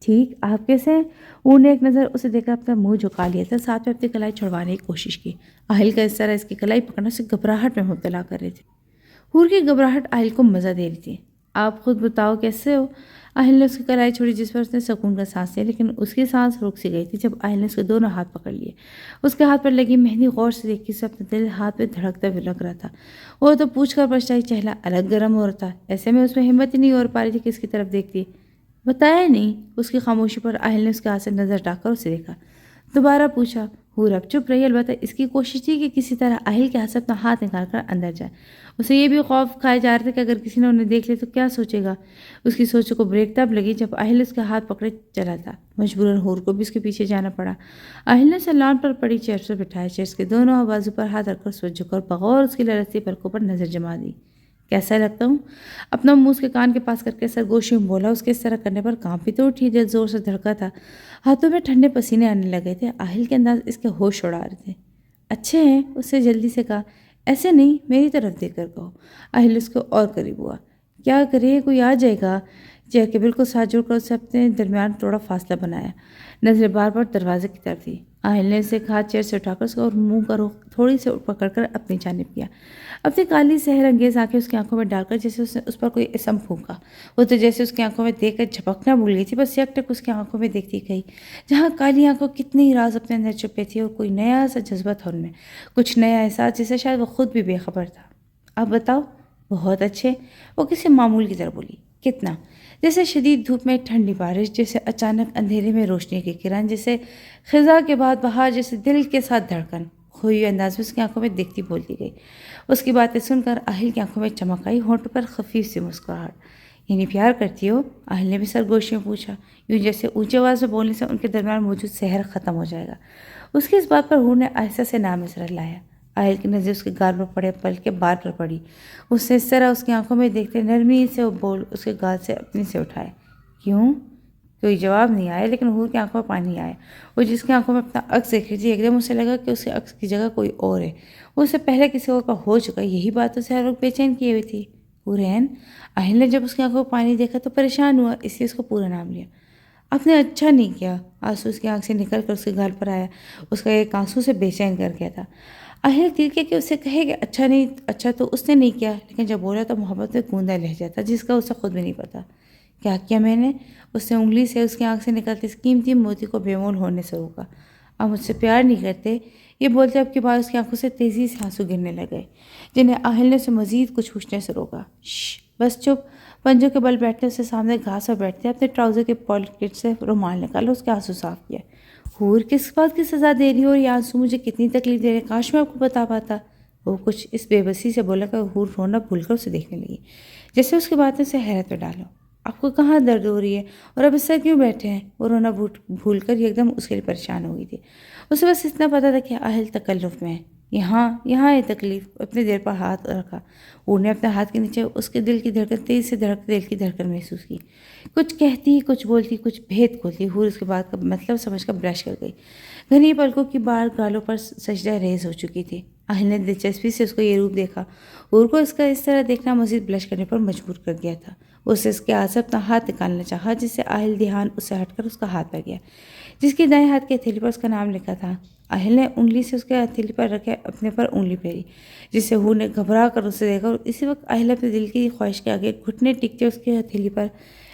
ٹھیک، آپ کیسے ہیں؟ حور نے ایک نظر اسے دیکھ کر اپنا منہ جھکا لیا تھا، ساتھ میں اپنی کلائی چھڑوانے کی کوشش کی۔ آہل کا اس طرح اس کی کلائی پکڑنا اسے گھبراہٹ میں مبتلا کر رہی تھی۔ حور کی گھبراہٹ آہل کو مزہ دے رہی تھی۔ آپ خود بتاؤ کیسے ہو؟ آہل نے اس کی کلائی چھوڑی، جس پر اس نے سکون کا سانس لیا، لیکن اس کی سانس رک سی گئی تھی جب آہل نے اس کے دونوں ہاتھ پکڑ لیے۔ اس کے ہاتھ پر لگی مہندی غور سے دیکھی، اسے اپنا دل ہاتھ میں دھڑکتا بھی لگ رہا تھا۔ وہ تو پوچھ کر پچھتائی، چہرہ الگ گرم ہو رہا تھا، ایسے میں اس میں ہمت ہی نہیں ہو پا رہی تھی کہ اس کی طرف دیکھتی۔ بتایا نہیں؟ اس کی خاموشی پر آہل نے اس کے ہاتھ سے نظر ہٹا کر اسے دیکھا، دوبارہ پوچھا۔ حور اب چپ رہی، البتہ اس کی کوشش تھی کہ کسی طرح آہل کے ہاتھ سے اپنا ہاتھ نکال کر اندر جائے۔ اسے یہ بھی خوف کھائے جا رہا تھا کہ اگر کسی نے انہیں دیکھ لیا تو کیا سوچے گا۔ اس کی سوچوں کو بریک تب لگی جب آہل اس کے ہاتھ پکڑے چلا تھا۔ مجبوراً حور کو بھی اس کے پیچھے جانا پڑا۔ آہل نے اسے لان پر پڑی چیئر پر بٹھایا، چیئر کے دونوں بازو پر ہاتھ رکھ کر سوچ جھکا اور بغور اس کی لرزتی پلکوں پر نظر جما دی۔ کیسا لگتا ہوں؟ اپنا منہ اس کے کان کے پاس کر کے سرگوشی میں بولا۔ اس کے اس طرح کرنے پر کانپ بھی تو اٹھی، دل زور سے دھڑکا تھا، ہاتھوں میں ٹھنڈے پسینے آنے لگے تھے۔ آہل کے انداز اس کے ہوش اڑا رہے تھے۔ اچھے ہیں؟ اس سے جلدی سے کہا۔ ایسے نہیں، میری طرف دیکھ کر کہو۔ آہل اس کو اور قریب ہوا۔ کیا کرے، کوئی آ جائے گا؟ چیئر کے بالکل ساتھ جڑ کر اسے اپنے درمیان تھوڑا فاصلہ بنایا، نظر بار بار دروازے کی طرف تھی۔ آہل نے اسے ہاتھ چیئر سے اٹھا کر اس کا اور منہ کا رخ تھوڑی سے پکڑ کر اپنی جانب کیا، اپنی کالی سحر انگیز آنکھیں اس کی آنکھوں میں ڈال کر جیسے اس نے اس پر کوئی اسم پھونکا۔ وہ تو جیسے اس کی آنکھوں میں دیکھ کر جھپکنا بھول گئی تھی، بس یک ٹک اس کی آنکھوں میں دیکھتی گئی، جہاں کالی آنکھوں کتنی راز اپنے اندر چھپے تھے، اور کوئی نیا سا جذبہ تھا ان میں، کچھ نیا احساس جسے شاید وہ خود بھی بے خبر تھا۔ آپ بتاؤ۔ بہت اچھے، وہ کسی معمول کی طرح بولی۔ کتنا؟ جیسے شدید دھوپ میں ٹھنڈی بارش، جیسے اچانک اندھیرے میں روشنی کی کرن، جیسے خزاں کے بعد بہار، جیسے دل کے ساتھ دھڑکن۔ کھوئی انداز میں اس کی آنکھوں میں دیکھتی بولتی گئی۔ اس کی باتیں سن کر آہل کی آنکھوں میں چمک آئی، ہونٹوں پر خفیف سی مسکراہٹ۔ یعنی پیار کرتی ہو؟ آہل نے بھی سرگوشی میں پوچھا، یوں جیسے اونچی آواز میں بولنے سے ان کے درمیان موجود سحر ختم ہو جائے گا۔ اس کی اس بات پر حور نے آہستہ سے نام اصرار لایا۔ آہل کی نظر اس کے گال پر پڑے پل کے بار پر پڑی۔ اس نے اس طرح اس کی آنکھوں میں دیکھتے نرمی سے وہ بول اس کے گال سے اپنی سے اٹھائے۔ کیوں؟ کوئی جواب نہیں آیا، لیکن حور کی آنکھوں میں پانی آیا۔ وہ جس کی آنکھوں میں اپنا عکس دیکھ رہی تھی، ایک دم اسے لگا کہ اس کے عکس کی جگہ کوئی اور ہے، وہ اس سے پہلے کسی اور کا ہو چکا۔ یہی بات اسے ہر وقت بے چین کیے ہوئی تھی۔ پورین؟ آہل نے جب اس کی آنکھوں میں پانی دیکھا تو پریشان ہوا، اس لیے اس کو پورا نام لیا۔ آپ نے اچھا نہیں کیا۔ آنسو اس کی آنکھ سے نکل کر اس کے گال پر آیا، اس کا ایک آنسو سے بے چین کر گیا تھا۔ آہل دل کے کہ اسے کہے کہ اچھا نہیں، اچھا تو اس نے نہیں کیا، لیکن جب بولا تو محبت میں گوندا لہجہ تھا جس کا اسے خود بھی نہیں پتا۔ کیا کیا میں نے؟ اس نے انگلی سے اس کی آنکھ سے نکلتے اس قیمتی موتی کو بے مول ہونے سے روکا۔ آپ مجھ سے پیار نہیں کرتے؟ یہ بولتے اب کے بعد اس کی آنکھوں سے تیزی سے آنسو گرنے لگے، جنہیں آہل نے اسے مزید کچھ پوچھنے سے روکا۔ شش، بس چپ۔ پنجوں کے بل بیٹھتے اسے سامنے گھاس پر بیٹھتے اپنے ٹراؤزر کے پاکٹ سے رومال نکالا، اس کے آنسو صاف کیا۔ حور کس بات کی سزا دے رہی ہو، اور یہ آنسو مجھے کتنی تکلیف دے رہے، کاش میں آپ کو بتا پاتا۔ وہ کچھ اس بے بسی سے بولا کہ حور رونا بھول کر اسے دیکھنے لگی، جیسے اس کی باتیں اسے حیرت میں ڈالو۔ آپ کو کہاں درد ہو رہی ہے، اور اب اس طرح کیوں بیٹھے ہیں؟ وہ رونا بھول کر ایک دم اس کے لیے پریشان ہو گئی تھی۔ اسے بس اتنا پتا تھا کہ آہل تکلف میں ہے، یہاں یہ تکلیف، اپنے دل پر ہاتھ رکھا۔ حور نے اپنے ہاتھ کے نیچے اس کے دل کی دھڑکن، تیز سے دھڑکتے دل کی دھڑکن محسوس کی۔ کچھ کہتی، کچھ بولتی، کچھ بھید کھولتی، حور اس کے بات کا مطلب سمجھ کر برش کر گئی۔ گھنی پلکوں کی بار گالوں پر سجدہ ریز ہو چکی تھی۔ اہل نے دلچسپی سے اس کو یہ روپ دیکھا۔ حور کو اس کا اس طرح دیکھنا مزید بلش کرنے پر مجبور کر دیا تھا۔ اسے اس کے ہاتھ سے اپنا ہاتھ نکالنا چاہا، جس سے اہل دھیان اس سے ہٹ کر اس کا ہاتھ پر گیا، جس کی دائیں ہاتھ کی ہتھیلی پر اس کا نام لکھا تھا۔ اہل نے انگلی سے اس کے ہتھیلی پر رکھے اپنے پر انگلی پھیری، جس سے حور نے گھبرا کر اسے دیکھا، اور اسی وقت اہل اپنے دل کی خواہش کے آگے گھٹنے ٹکتے اس کے ہتھیلی پر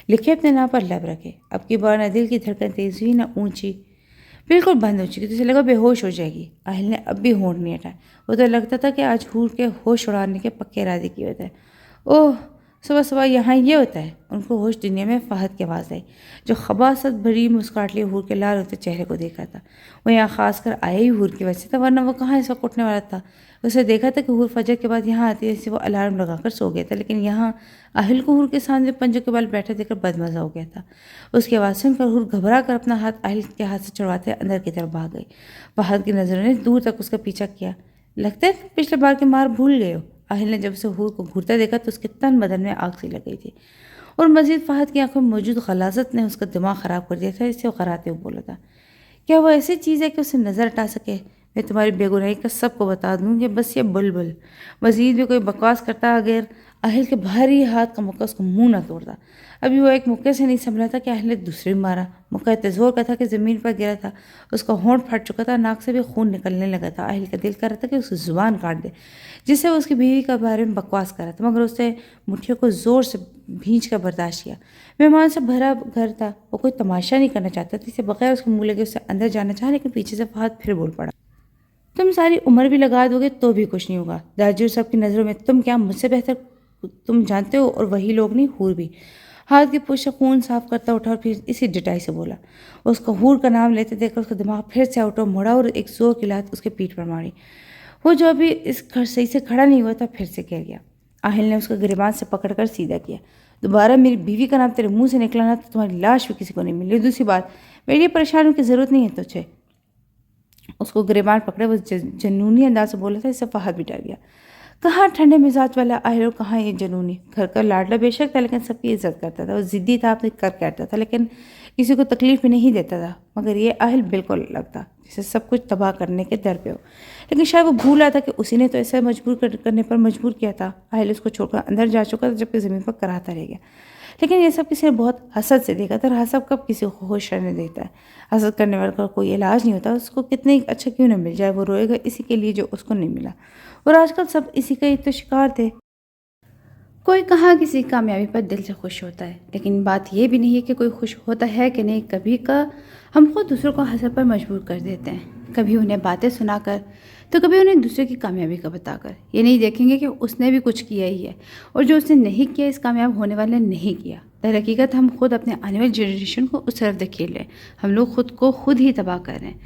لکھے اپنے نام پر لب رکھے۔ اب کی بار نہ دل کی دھڑکن تیز ہوئی، نہ اونچی، بالکل بند ہو چکی، تو اسے لگا بے ہوش ہو جائے گی۔ اہل نے اب بھی ہونٹ نہیں ہٹایا۔ وہ تو لگتا تھا کہ آج حور کے ہوش اڑانے کے پکے ارادے کی وجہ ہے۔ اوہ، صبح صبح یہاں یہ ہوتا ہے۔ ان کو ہوش دنیا میں فہد کی آواز آئی، جو خباثت بھری مسکراہٹ لیے حور کے لال ہوتے چہرے کو دیکھا تھا۔ وہ یہاں خاص کر آیا ہی حور کی وجہ سے تھا، ورنہ وہ کہاں اس وقت اٹھنے والا تھا۔ اسے دیکھا تھا کہ حور فجر کے بعد یہاں آتی ہے، اسے وہ الارم لگا کر سو گیا تھا، لیکن یہاں اہل کو حور کے سامنے پنجوں کے بال بیٹھے دیکھ کر بدمزہ ہو گیا تھا۔ اس کی آواز سن کر حور گھبرا کر اپنا ہاتھ اہل کے ہاتھ سے چھڑواتے اندر کی طرف بھاگ گئی۔ فہد کی نظروں نے دور تک اس کا پیچھا کیا۔ لگتا ہے تم پچھلے بار کی مار بھول گئے ہو۔ اہل نے جب اسے حور کو گھورتا دیکھا تو اس کے تن بدن میں آگ سی لگ گئی تھی، اور مزید فہد کی آنکھوں میں موجود غلاظت نے اس کا دماغ خراب کر دیا تھا۔ اس سے وہ غراتے ہوئے بولا تھا، کیا وہ ایسی چیز ہے کہ اسے نظر ہٹا سکے؟ میں تمہاری بے گناہی کا سب کو بتا دوں کہ بس یہ بلبل مزید بھی کوئی بکواس کرتا، اگر اہل کے بھاری ہاتھ کا مکہ اس کو منہ نہ توڑتا۔ ابھی وہ ایک مکے سے نہیں سنبھلا تھا کہ اہل نے دوسرے مارا۔ مکہ اتنے زور کا تھا کہ زمین پر گرا تھا، اس کا ہونٹ پھٹ چکا تھا، ناک سے بھی خون نکلنے لگا تھا۔ اہل کا دل کر رہا تھا کہ اس کی زبان کاٹ دے، جس سے وہ اس کی بیوی کے بارے میں بکواس کر رہا تھا، مگر اس نے مٹھیوں کو زور سے بھینچ کر برداشت کیا۔ مہمان سے بھرا گھر تھا، وہ کوئی تماشا نہیں کرنا چاہتا تھا، اسے بغیر اس کو منہ لگے اسے اندر جانا چاہا، لیکن پیچھے سے فہد پھر بول پڑا، تم ساری عمر بھی لگا دو گے تو بھی کچھ نہیں ہوگا۔ داجی اور سب کی نظروں میں تم کیا مجھ سے بہتر تم جانتے ہو، اور وہی لوگ نہیں، حور بھی۔ ہاتھ کی پوچھ سے خون صاف کرتا اٹھا اور پھر اسی ڈٹائی سے بولا۔ اس کو حور کا نام لیتے دیکھ کر اس کا دماغ پھر سے اٹھا، مڑا اور ایک زور کی لات اس کے پیٹھ پر ماری۔ وہ جو ابھی اس صحیح سے کھڑا نہیں ہوا تھا پھر سے گر گیا۔ اہل نے اس کو گریبان سے پکڑ کر سیدھا کیا، دوبارہ میری بیوی کا نام تیرے منہ سے نکلا نا تو تمہاری لاش بھی کسی کو نہیں ملی۔ دوسری بات، میری لیے پریشان ہونے کی ضرورت نہیں ہے تجھے۔ اس کو گریبان پکڑے وہ جنونی انداز سے بولا تھا، اس سے فہد بھی ڈر گیا۔ کہاں ٹھنڈے مزاج والا اہل اور کہاں یہ جنونی۔ گھر کا لاڈلا بے شک تھا، لیکن سب کی عزت کرتا تھا۔ وہ ضدی تھا، اپنے کر کہتا تھا، لیکن کسی کو تکلیف بھی نہیں دیتا تھا۔ مگر یہ اہل بالکل الگ تھا، جسے سب کچھ تباہ کرنے کے در پہ ہو۔ لیکن شاید وہ بھولا تھا کہ اسی نے تو ایسا مجبور کرنے پر مجبور کیا تھا۔ اہل اس کو چھوڑ کر اندر جا چکا تھا، جبکہ زمین پر کراہتا رہ گیا۔ لیکن یہ سب کسی نے بہت حسد سے دیکھا تھا، اور حسد کب کسی کو خوش کرنے دیتا ہے؟ حسد کرنے والے کا کوئی علاج نہیں ہوتا، اس کو کتنے اچھا کیوں نہ مل جائے، وہ روئے گا اسی کے لیے جو اس کو نہیں ملا، اور آج کل سب اسی کا تو شکار تھے۔ کوئی کہاں کسی کامیابی پر دل سے خوش ہوتا ہے، لیکن بات یہ بھی نہیں ہے کہ کوئی خوش ہوتا ہے کہ نہیں۔ کبھی کا ہم خود دوسروں کو حسد پر مجبور کر دیتے ہیں، کبھی انہیں باتیں سنا کر تو کبھی انہیں دوسرے کی کامیابی کا بتا کر۔ یہ نہیں دیکھیں گے کہ اس نے بھی کچھ کیا ہی ہے، اور جو اس نے نہیں کیا اس کامیاب ہونے والے نے نہیں کیا۔ در حقیقت ہم خود اپنے آنے والی جنریشن کو اس طرف دھکیل رہے ہیں، ہم لوگ خود کو خود ہی تباہ کر رہے ہیں۔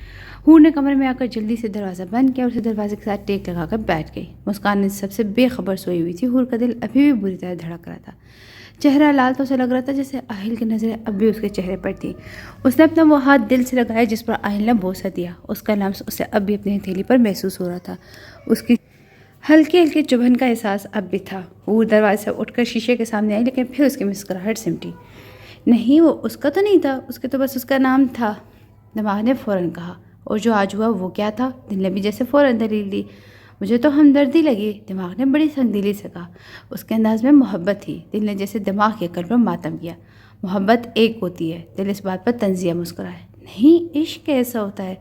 حور نے کمرے میں آ کر جلدی سے دروازہ بند کیا اور اسے دروازے کے ساتھ ٹیک لگا کر بیٹھ گئی۔ مسکان نے سب سے بے خبر سوئی ہوئی تھی۔ حور کا دل ابھی بھی بری طرح دھڑک رہا تھا، چہرہ لال تو اسے لگ رہا تھا جیسے اہل کی نظریں اب بھی اس کے چہرے پر تھی۔ اس نے اپنا وہ ہاتھ دل سے لگایا جس پر اہل نے بوسہ دیا، اس کا لمس اسے اب بھی اپنی ہتھیلی پر محسوس ہو رہا تھا، اس کی ہلکی ہلکی چبھن کا احساس اب بھی تھا۔ حور دروازے سے اٹھ کر شیشے کے سامنے آئی، لیکن پھر اس کی مسکراہٹ سمٹی۔ نہیں، وہ اس کا تو نہیں تھا، اس کے تو بس اس کا نام تھا، دماغ نے فوراً کہا۔ اور جو آج ہوا وہ کیا تھا؟ دل نے بھی جیسے فوراً دلیل دی۔ مجھے تو ہمدردی لگی، دماغ نے بڑی سنگ سے کہا۔ اس کے انداز میں محبت تھی۔ دل نے جیسے دماغ کے قلب پر ماتم کیا۔ محبت ایک ہوتی ہے، دل اس بات پر تنزیہ مسکرایا۔ نہیں، عشق ایسا ہوتا ہے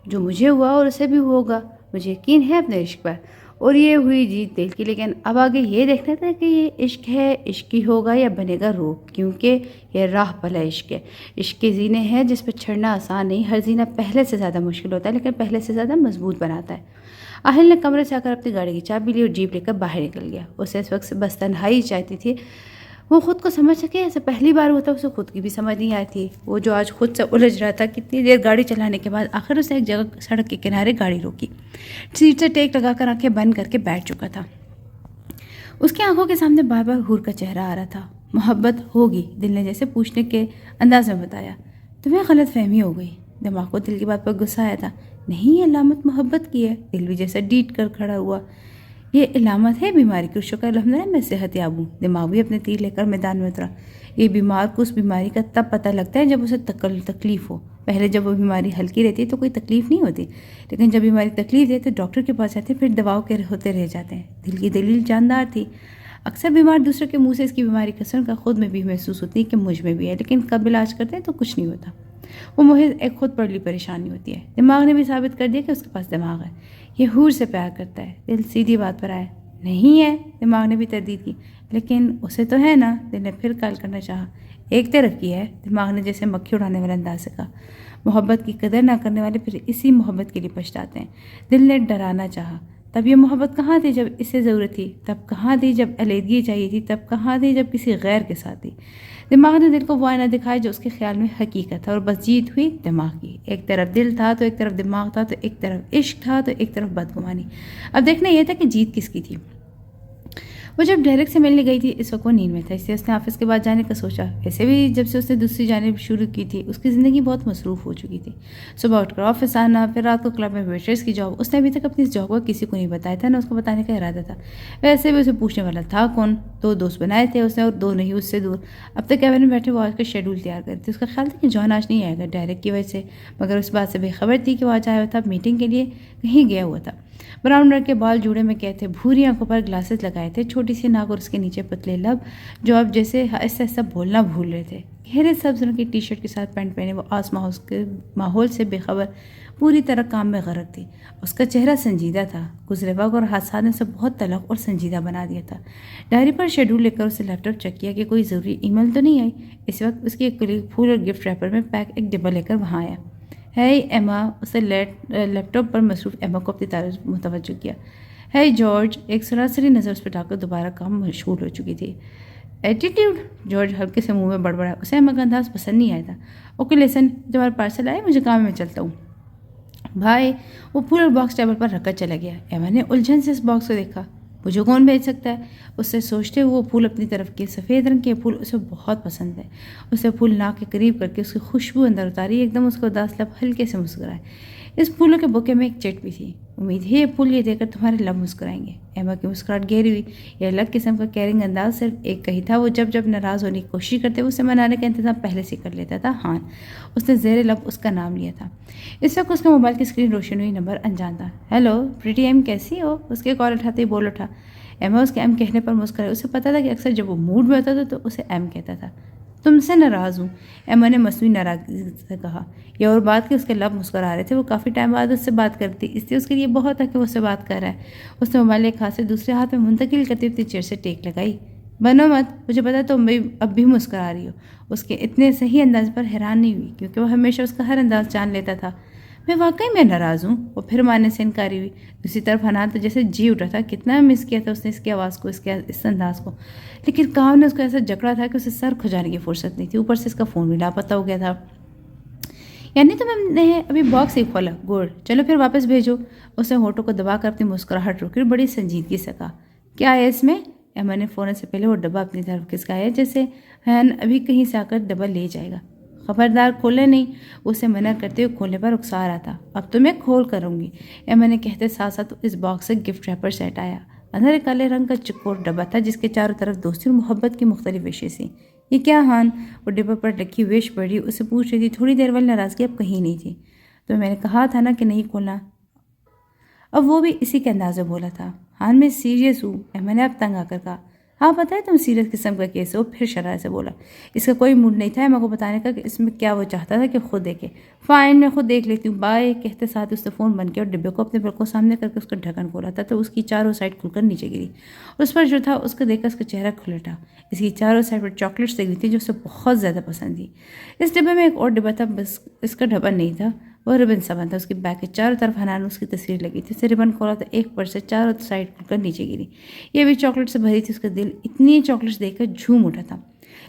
جو مجھے ہوا اور اسے بھی ہوگا، مجھے یقین ہے اپنے عشق پر، اور یہ ہوئی جیت دل کی۔ لیکن اب آگے یہ دیکھنا تھا کہ یہ عشق ہے، عشق ہی ہوگا یا بنے گا روپ، کیونکہ یہ راہ بھلا عشق ہے۔ عشق کے زینے ہیں جس پہ چڑھنا آسان نہیں، ہر زینہ پہلے سے زیادہ مشکل ہوتا ہے، لیکن پہلے سے زیادہ مضبوط بناتا ہے۔ اہل نے کمرے سے آ کر اپنی گاڑی کی چابی لی اور جیپ لے کر باہر نکل گیا۔ اسے اس وقت بس تنہائی چاہتی تھی، وہ خود کو سمجھ سکے۔ ایسے پہلی بار ہوتا اسے خود کی بھی سمجھ نہیں آئی تھی۔ وہ جو آج خود سے الجھ رہا تھا، کتنی دیر گاڑی چلانے کے بعد آخر اسے ایک جگہ سڑک کے کنارے گاڑی روکی۔ سیٹ سے ٹیک لگا کر آنکھیں بند کر کے بیٹھ چکا تھا۔ اس کی آنکھوں کے سامنے بار بار حور کا چہرہ آ رہا تھا۔ محبت ہوگی، دل نے جیسے پوچھنے کے انداز میں بتایا۔ تمہیں غلط فہمی ہو گئی، دماغ کو دل کی بات پر غصہ آیا تھا. نہیں، یہ علامت محبت کی ہے. دل بھی جیسا ڈیٹ کر کھڑا ہوا. یہ علامت ہے بیماری کی. شکر الحمدللہ میں صحت یاب ہوں. دماغ بھی اپنے تیر لے کر میدان میں اترا. یہ بیمار کو اس بیماری کا تب پتہ لگتا ہے جب اسے تکلیف ہو. پہلے جب وہ بیماری ہلکی رہتی ہے تو کوئی تکلیف نہیں ہوتی، لیکن جب بیماری تکلیف دے تو ڈاکٹر کے پاس جاتے ہیں، پھر دواؤں کے ہوتے رہ جاتے ہیں. دل کی دلیل جاندار تھی. اکثر بیمار دوسروں کے منہ سے اس کی بیماری کا اثر کا خود میں بھی محسوس ہوتی ہے کہ مجھ میں بھی ہے، لیکن کب علاج کرتے ہیں تو کچھ نہیں ہوتا. وہ محض ایک خود پڑلی پریشانی ہوتی ہے. دماغ نے بھی ثابت کر دیا کہ اس کے پاس دماغ ہے. یہ حور سے پیار کرتا ہے. دل سیدھی بات پر آیا. نہیں ہے. دماغ نے بھی تردید کی. لیکن اسے تو ہے نا. دل نے پھر کال کرنا چاہا. ایک طرف کی ہے. دماغ نے جیسے مکھی اڑانے والے انداز سے کہا. محبت کی قدر نہ کرنے والے پھر اسی محبت کے لیے پچھتاتے ہیں. دل نے ڈرانا چاہا. تب یہ محبت کہاں تھی جب اسے ضرورت تھی؟ تب کہاں تھی جب علیحدگی چاہیے تھی؟ تب کہاں تھی جب کسی غیر کے ساتھ تھی؟ دماغ نے دل کو وہ آئینہ دکھایا جو اس کے خیال میں حقیقت تھا، اور بس جیت ہوئی دماغ کی. ایک طرف دل تھا تو ایک طرف دماغ تھا، تو ایک طرف عشق تھا تو ایک طرف بدگمانی. اب دیکھنا یہ تھا کہ جیت کس کی تھی. وہ جب ڈائریکٹ سے ملنے گئی تھی اس وقت وہ نیند میں تھا، اس لیے اس نے آفس کے بعد جانے کا سوچا. ایسے بھی جب سے اس نے دوسری جانب شروع کی تھی اس کی زندگی بہت مصروف ہو چکی تھی. صبح اٹھ کر آفس آنا، پھر رات کو کلب میں ویٹرس کی جاب. اس نے ابھی تک اپنی اس جاب کو کسی کو نہیں بتایا تھا، نہ اس کو بتانے کا ارادہ تھا. ویسے بھی اسے پوچھنے والا تھا کون؟ 2 دوست بنائے تھے اس نے، اور 2 نہیں اس سے دور. اب تک کیبن میں بیٹھے وہ آج کا شیڈول تیار کرتے تھے. اس کا خیال تھا کہ جان آج نہیں آئے گا ڈائریکٹ کی وجہ سے، مگر اس بات سے بے خبر تھی کہ وہ آج آیا ہوا تھا. میٹنگ کے لیے کہیں گیا ہوا تھا. براؤن رنگ کے بال جوڑے میں کہتے تھے، بھوری آنکھوں پر گلاسز لگائے تھے، چھوٹی سی ناک اور اس کے نیچے پتلے لب جو اب جیسے آہستہ آہستہ بولنا بھول رہے تھے. گہرے سبز رنگ کی ٹی شرٹ کے ساتھ پینٹ پہنے وہ آس ماحول کے ماحول سے بے خبر پوری طرح کام میں غرق تھی. اس کا چہرہ سنجیدہ تھا. گزرے وقت اور حادثات نے اسے بہت تلخ اور سنجیدہ بنا دیا تھا. ڈائری پر شیڈول لے کر اسے لیپ ٹاپ چیک کیا کہ کوئی ضروری ای میل تو نہیں آئی. اس وقت اس کی ایک کلیگ پھول اور گفٹ ریپر میں پیک ایک ڈبہ لے کر وہاں آیا. ہے ایما. اسے لیپ ٹاپ پر مصروف ایما کو اپنی طرف متوجہ کیا. ہے جارج. ایک سراسری نظر اس پہ ڈال کر دوبارہ کام مشغول ہو چکی تھی. ایٹیٹیوڈ. جارج ہلکے سے منہ میں بڑبڑا. اسے ایما کا انداز پسند نہیں آیا تھا. اوکے لیسن، تمہارا پارسل آئے، مجھے کام میں چلتا ہوں. بھائی. وہ پھول اور باکس ٹیبل پر رکھ کر چلا گیا. ایما نے الجھن سے اس باکس کو دیکھا. مجھے کون بھیج سکتا ہے؟ اس سے سوچتے وہ پھول اپنی طرف کیے. سفید رنگ کے پھول اسے بہت پسند ہے. اسے پھول ناک کے قریب کر کے اس کی خوشبو اندر اتاری. ایک دم اس کو اداس لب ہلکے سے مسکرائے. اس پھولوں کے بوکے میں ایک چٹ بھی تھی. امید ہے یہ پھول یہ دے کر تمہارے لب مسکرائیں گے. ایما کی مسکراہٹ گہری ہوئی. یہ الگ قسم کا کیئرنگ انداز صرف ایک کا ہی تھا. وہ جب ناراض ہونے کی کوشش کرتے وہ اسے منانے کا انتظام پہلے سے کر لیتا تھا. ہان. اس نے زیر لب اس کا نام لیا تھا. اس وقت اس کے موبائل کی اسکرین روشن ہوئی. نمبر انجان تھا. ہیلو پریٹی ایم، کیسی ہو؟ اس کے کال اٹھاتے ہی بول اٹھا. ایما اس کے ایم کہنے پر مسکرائی. اسے پتا تھا کہ اکثر جب وہ موڈ میں ہوتا تھا تو اسے ایم کہتا تھا. تم سے ناراض ہوں، ایما نے مصنوعی ناراضگی سے کہا. یہ اور بات کہ اس کے لب مسکرا رہے تھے. وہ کافی ٹائم بعد اس سے بات کرتی، اس لیے اس کے لیے بہت ہے کہ وہ اس سے بات کر رہا ہے. اس نے موبائل ایک ہاتھ سے دوسرے ہاتھ میں منتقل کرتے ہوئے چیئر سے ٹیک لگائی. بنو مت، مجھے پتا تم اب بھی مسکرا رہی ہو. اس کے اتنے صحیح انداز پر حیران نہیں ہوئی، کیونکہ وہ ہمیشہ اس کا ہر انداز جان لیتا تھا. میں واقعی میں ناراض ہوں. وہ پھر ماننے سے انکاری ہوئی. دوسری طرف حنان تو جیسے جی اٹھا تھا. کتنا مس کیا تھا اس نے اس کی آواز کو، اس انداز کو. لیکن کام نے اس کو ایسا جکڑا تھا کہ اسے سر کھجانے کی فرصت نہیں تھی. اوپر سے اس کا فون بھی لاپتہ ہو گیا تھا. یعنی تم نے ابھی باکس ہی کھولا؟ گڈ، چلو پھر واپس بھیجو. اس نے ہونٹوں کو دبا کر اپنی مسکراہٹ روکی اور بڑی سنجیدگی سے کہا. کیا ہے اس میں؟ ایما نے فوراً سے پہلے وہ ڈبہ اپنی طرف کھسکایا جیسے ہن ابھی کہیں سے آ کر ڈبہ لے جائے گا. خبردار کھولے نہیں. اسے منع کرتے ہوئے کھولنے پر اکسا رہا تھا. اب تو میں کھول کروں گی. ایما نے کہتے ساتھ ساتھ اس باکس سے گفٹ ریپر سیٹ آیا. اندر ایک کالے رنگ کا چکور ڈبہ تھا جس کے چاروں طرف دوستی اور محبت کی مختلف وشیں تھیں. یہ کیا ہان؟ وہ ڈبے پر رکھی وش پڑھی اسے پوچھ رہی تھی. تھوڑی دیر والی ناراضگی اب کہیں نہیں تھی. تو میں نے کہا تھا نا کہ نہیں کھولنا. اب وہ بھی اسی کے انداز میں بولا تھا. ہان میں سیریس ہوں. ایما نے اب تنگ آ کر کہا. ہاں پتہ ہے تم سیریس قسم کا کیس ہو. پھر شرارت سے بولا. اس کا کوئی موڈ نہیں تھا ایما کو بتانے کا کہ اس میں کیا وہ چاہتا تھا کہ خود دیکھے. فائن، میں خود دیکھ لیتی ہوں. بائے. کہتے ساتھ اس نے فون بند کیا اور ڈبے کو اپنے بالکل سامنے کر کے اس کا ڈھکن کھولا تھا تو اس کی چاروں سائڈ کھل کر نیچے گری. اس پر جو تھا اس کو دیکھ کر اس کا چہرہ کھل اٹھا. اس کی چاروں سائڈ پر چاکلیٹس لگی تھی جو اسے بہت زیادہ پسند تھی. اس ڈبے میں ایک اور ڈبہ تھا، بس اس کا ڈھبن نہیں تھا. وہ ربن سا بند تھا. اس کی بیک کے چاروں طرف حنان اس کی تصویر لگی تھی. اسے ربن کھولا تو ایک پر سے چاروں سائڈ کھل کر نیچے گری. یہ بھی چاکلیٹ سے بھری تھی. اس کا دل اتنی چاکلیٹس دیکھ کر جھوم اٹھا تھا.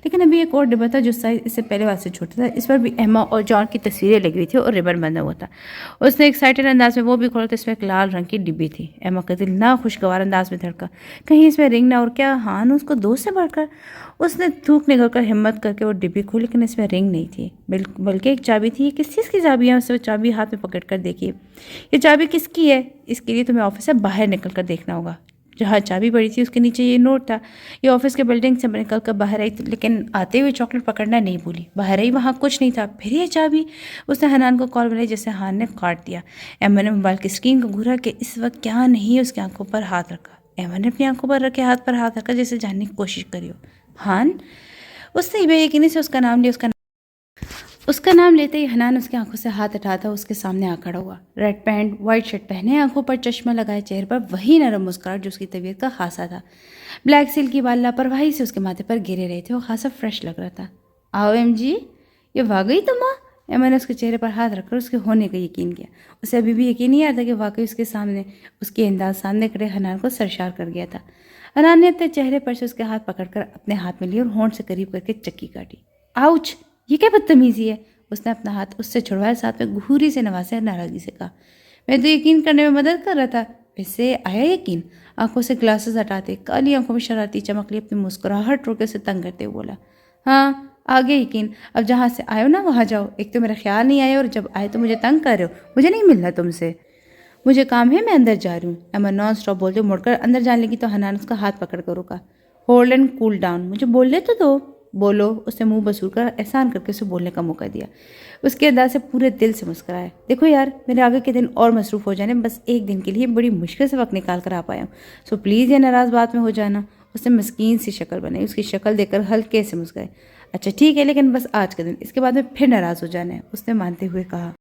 لیکن ابھی ایک اور ڈبہ تھا جو سائز اس سے پہلے وہاں سے چھوٹا تھا، اس پر بھی ایما اور جان کی تصویریں لگی ہوئی تھی اور ربن بندھا ہوا تھا۔ اس نے ایکسائٹڈ انداز میں وہ بھی کھولا تو اس میں ایک لال رنگ کی ڈبی تھی۔ ایما کا دل ناخوشگوار انداز میں دھڑکا، کہیں اس میں رنگ نہ، اور کیا ہان اس کو دوست سے بڑھ کر؟ اس نے تھوک نکل کر ہمت کر کے وہ ڈبی کھولی، لیکن اس میں رنگ نہیں تھی، بلکہ ایک چابی تھی۔ یہ کس چیز کی چابی ہے؟ اس نے چابی ہاتھ میں پکڑ کر دیکھی۔ یہ چابی کس کی ہے؟ اس کے لیے تمہیں آفس سے باہر نکل کر دیکھنا ہوگا۔ جہاں چابی پڑی تھی اس کے نیچے یہ نوٹ تھا۔ یہ آفس کے بلڈنگ سے نکل کر باہر آئی، لیکن آتے ہوئے چاکلیٹ پکڑنا نہیں بھولی۔ باہر آئی، وہاں کچھ نہیں تھا، پھر یہ چابی۔ اس نے حنان کو کال بنائی جسے حان نے کاٹ دیا۔ ایما نے موبائل کی اسکرین کو گھورا کہ اس وقت کیا نہیں اس کی آنکھوں پر ہاتھ رکھا۔ ایما نے اپنی آنکھوں پر رکھے ہاتھ پر ہاتھ رکھا جیسے جاننے کی کوشش کری ہو۔ حان؟ اس نے بے یقینی سے اس کا نام لیا۔ اس کا نام لیتے ہی حنان اس کی آنکھوں سے ہاتھ ہٹاتا اس کے سامنے آ کھڑا ہوا۔ ریڈ پینٹ، وائٹ شرٹ پہنے، آنکھوں پر چشمہ لگائے، چہرے پر وہی نرم مسکراہٹ جو اس کی طبیعت کا خاصا تھا۔ بلیک سلکی بال لاپرواہی سے اس کے ماتھے پر گرے رہے تھے اور خاصا فریش لگ رہا تھا۔ آؤ ایم جی، یہ واقعی تم ہو؟ ایما نے اس کے چہرے پر ہاتھ رکھ کر اس کے ہونے کا یقین کیا۔ اسے ابھی بھی یقین نہیں آتا کہ واقعی اس کے سامنے اس کے انداز سامنے کھڑے حنان کو سرشار کر گیا تھا۔ حنان نے اپنے چہرے پر سے اس کے ہاتھ پکڑ کر اپنے ہاتھ میں لی اور ہونٹ سے قریب کر کے چکی کاٹی۔ آؤچ! یہ کیا بدتمیزی ہے؟ اس نے اپنا ہاتھ اس سے چھڑوایا، ساتھ میں گھوری سے نوازے اور ناراضگی سے کہا، میں تو یقین کرنے میں مدد کر رہا تھا، ویسے آیا یقین؟ آنکھوں سے گلاسز ہٹاتے، کالی آنکھوں میں شرارتی چمک لی، اپنی مسکراہٹ روکے سے تنگ کرتے ہوئے بولا، ہاں آگے یقین، اب جہاں سے آئے ہو نا وہاں جاؤ۔ ایک تو میرا خیال نہیں آیا اور جب آئے تو مجھے تنگ کر رہے ہو، مجھے نہیں ملنا تم سے، مجھے کام ہے، میں اندر جا رہی ہوں۔ ایما نان اسٹاپ بولتے مڑ کر اندر جانے لگی تو حنان اس کا ہاتھ پکڑ کر روکا۔ ہولڈ اینڈ کول ڈاؤن، مجھے بولنے تو دو۔ بولو، اس نے منہ بسور کر احسان کر کے اسے بولنے کا موقع دیا۔ اس کے انداز سے پورے دل سے مسکرایا، دیکھو یار، میرے آگے کے دن اور مصروف ہو جانے، بس ایک دن کے لیے بڑی مشکل سے وقت نکال کر آ پایا ہوں، سو پلیز یہ ناراض بات میں ہو جانا۔ اس نے مسکین سی شکل بنائی، اس کی شکل دیکھ کر ہلکے سے مسکرائے، اچھا ٹھیک ہے، لیکن بس آج کا دن، اس کے بعد میں پھر ناراض ہو جانا ہے، اس نے مانتے ہوئے کہا۔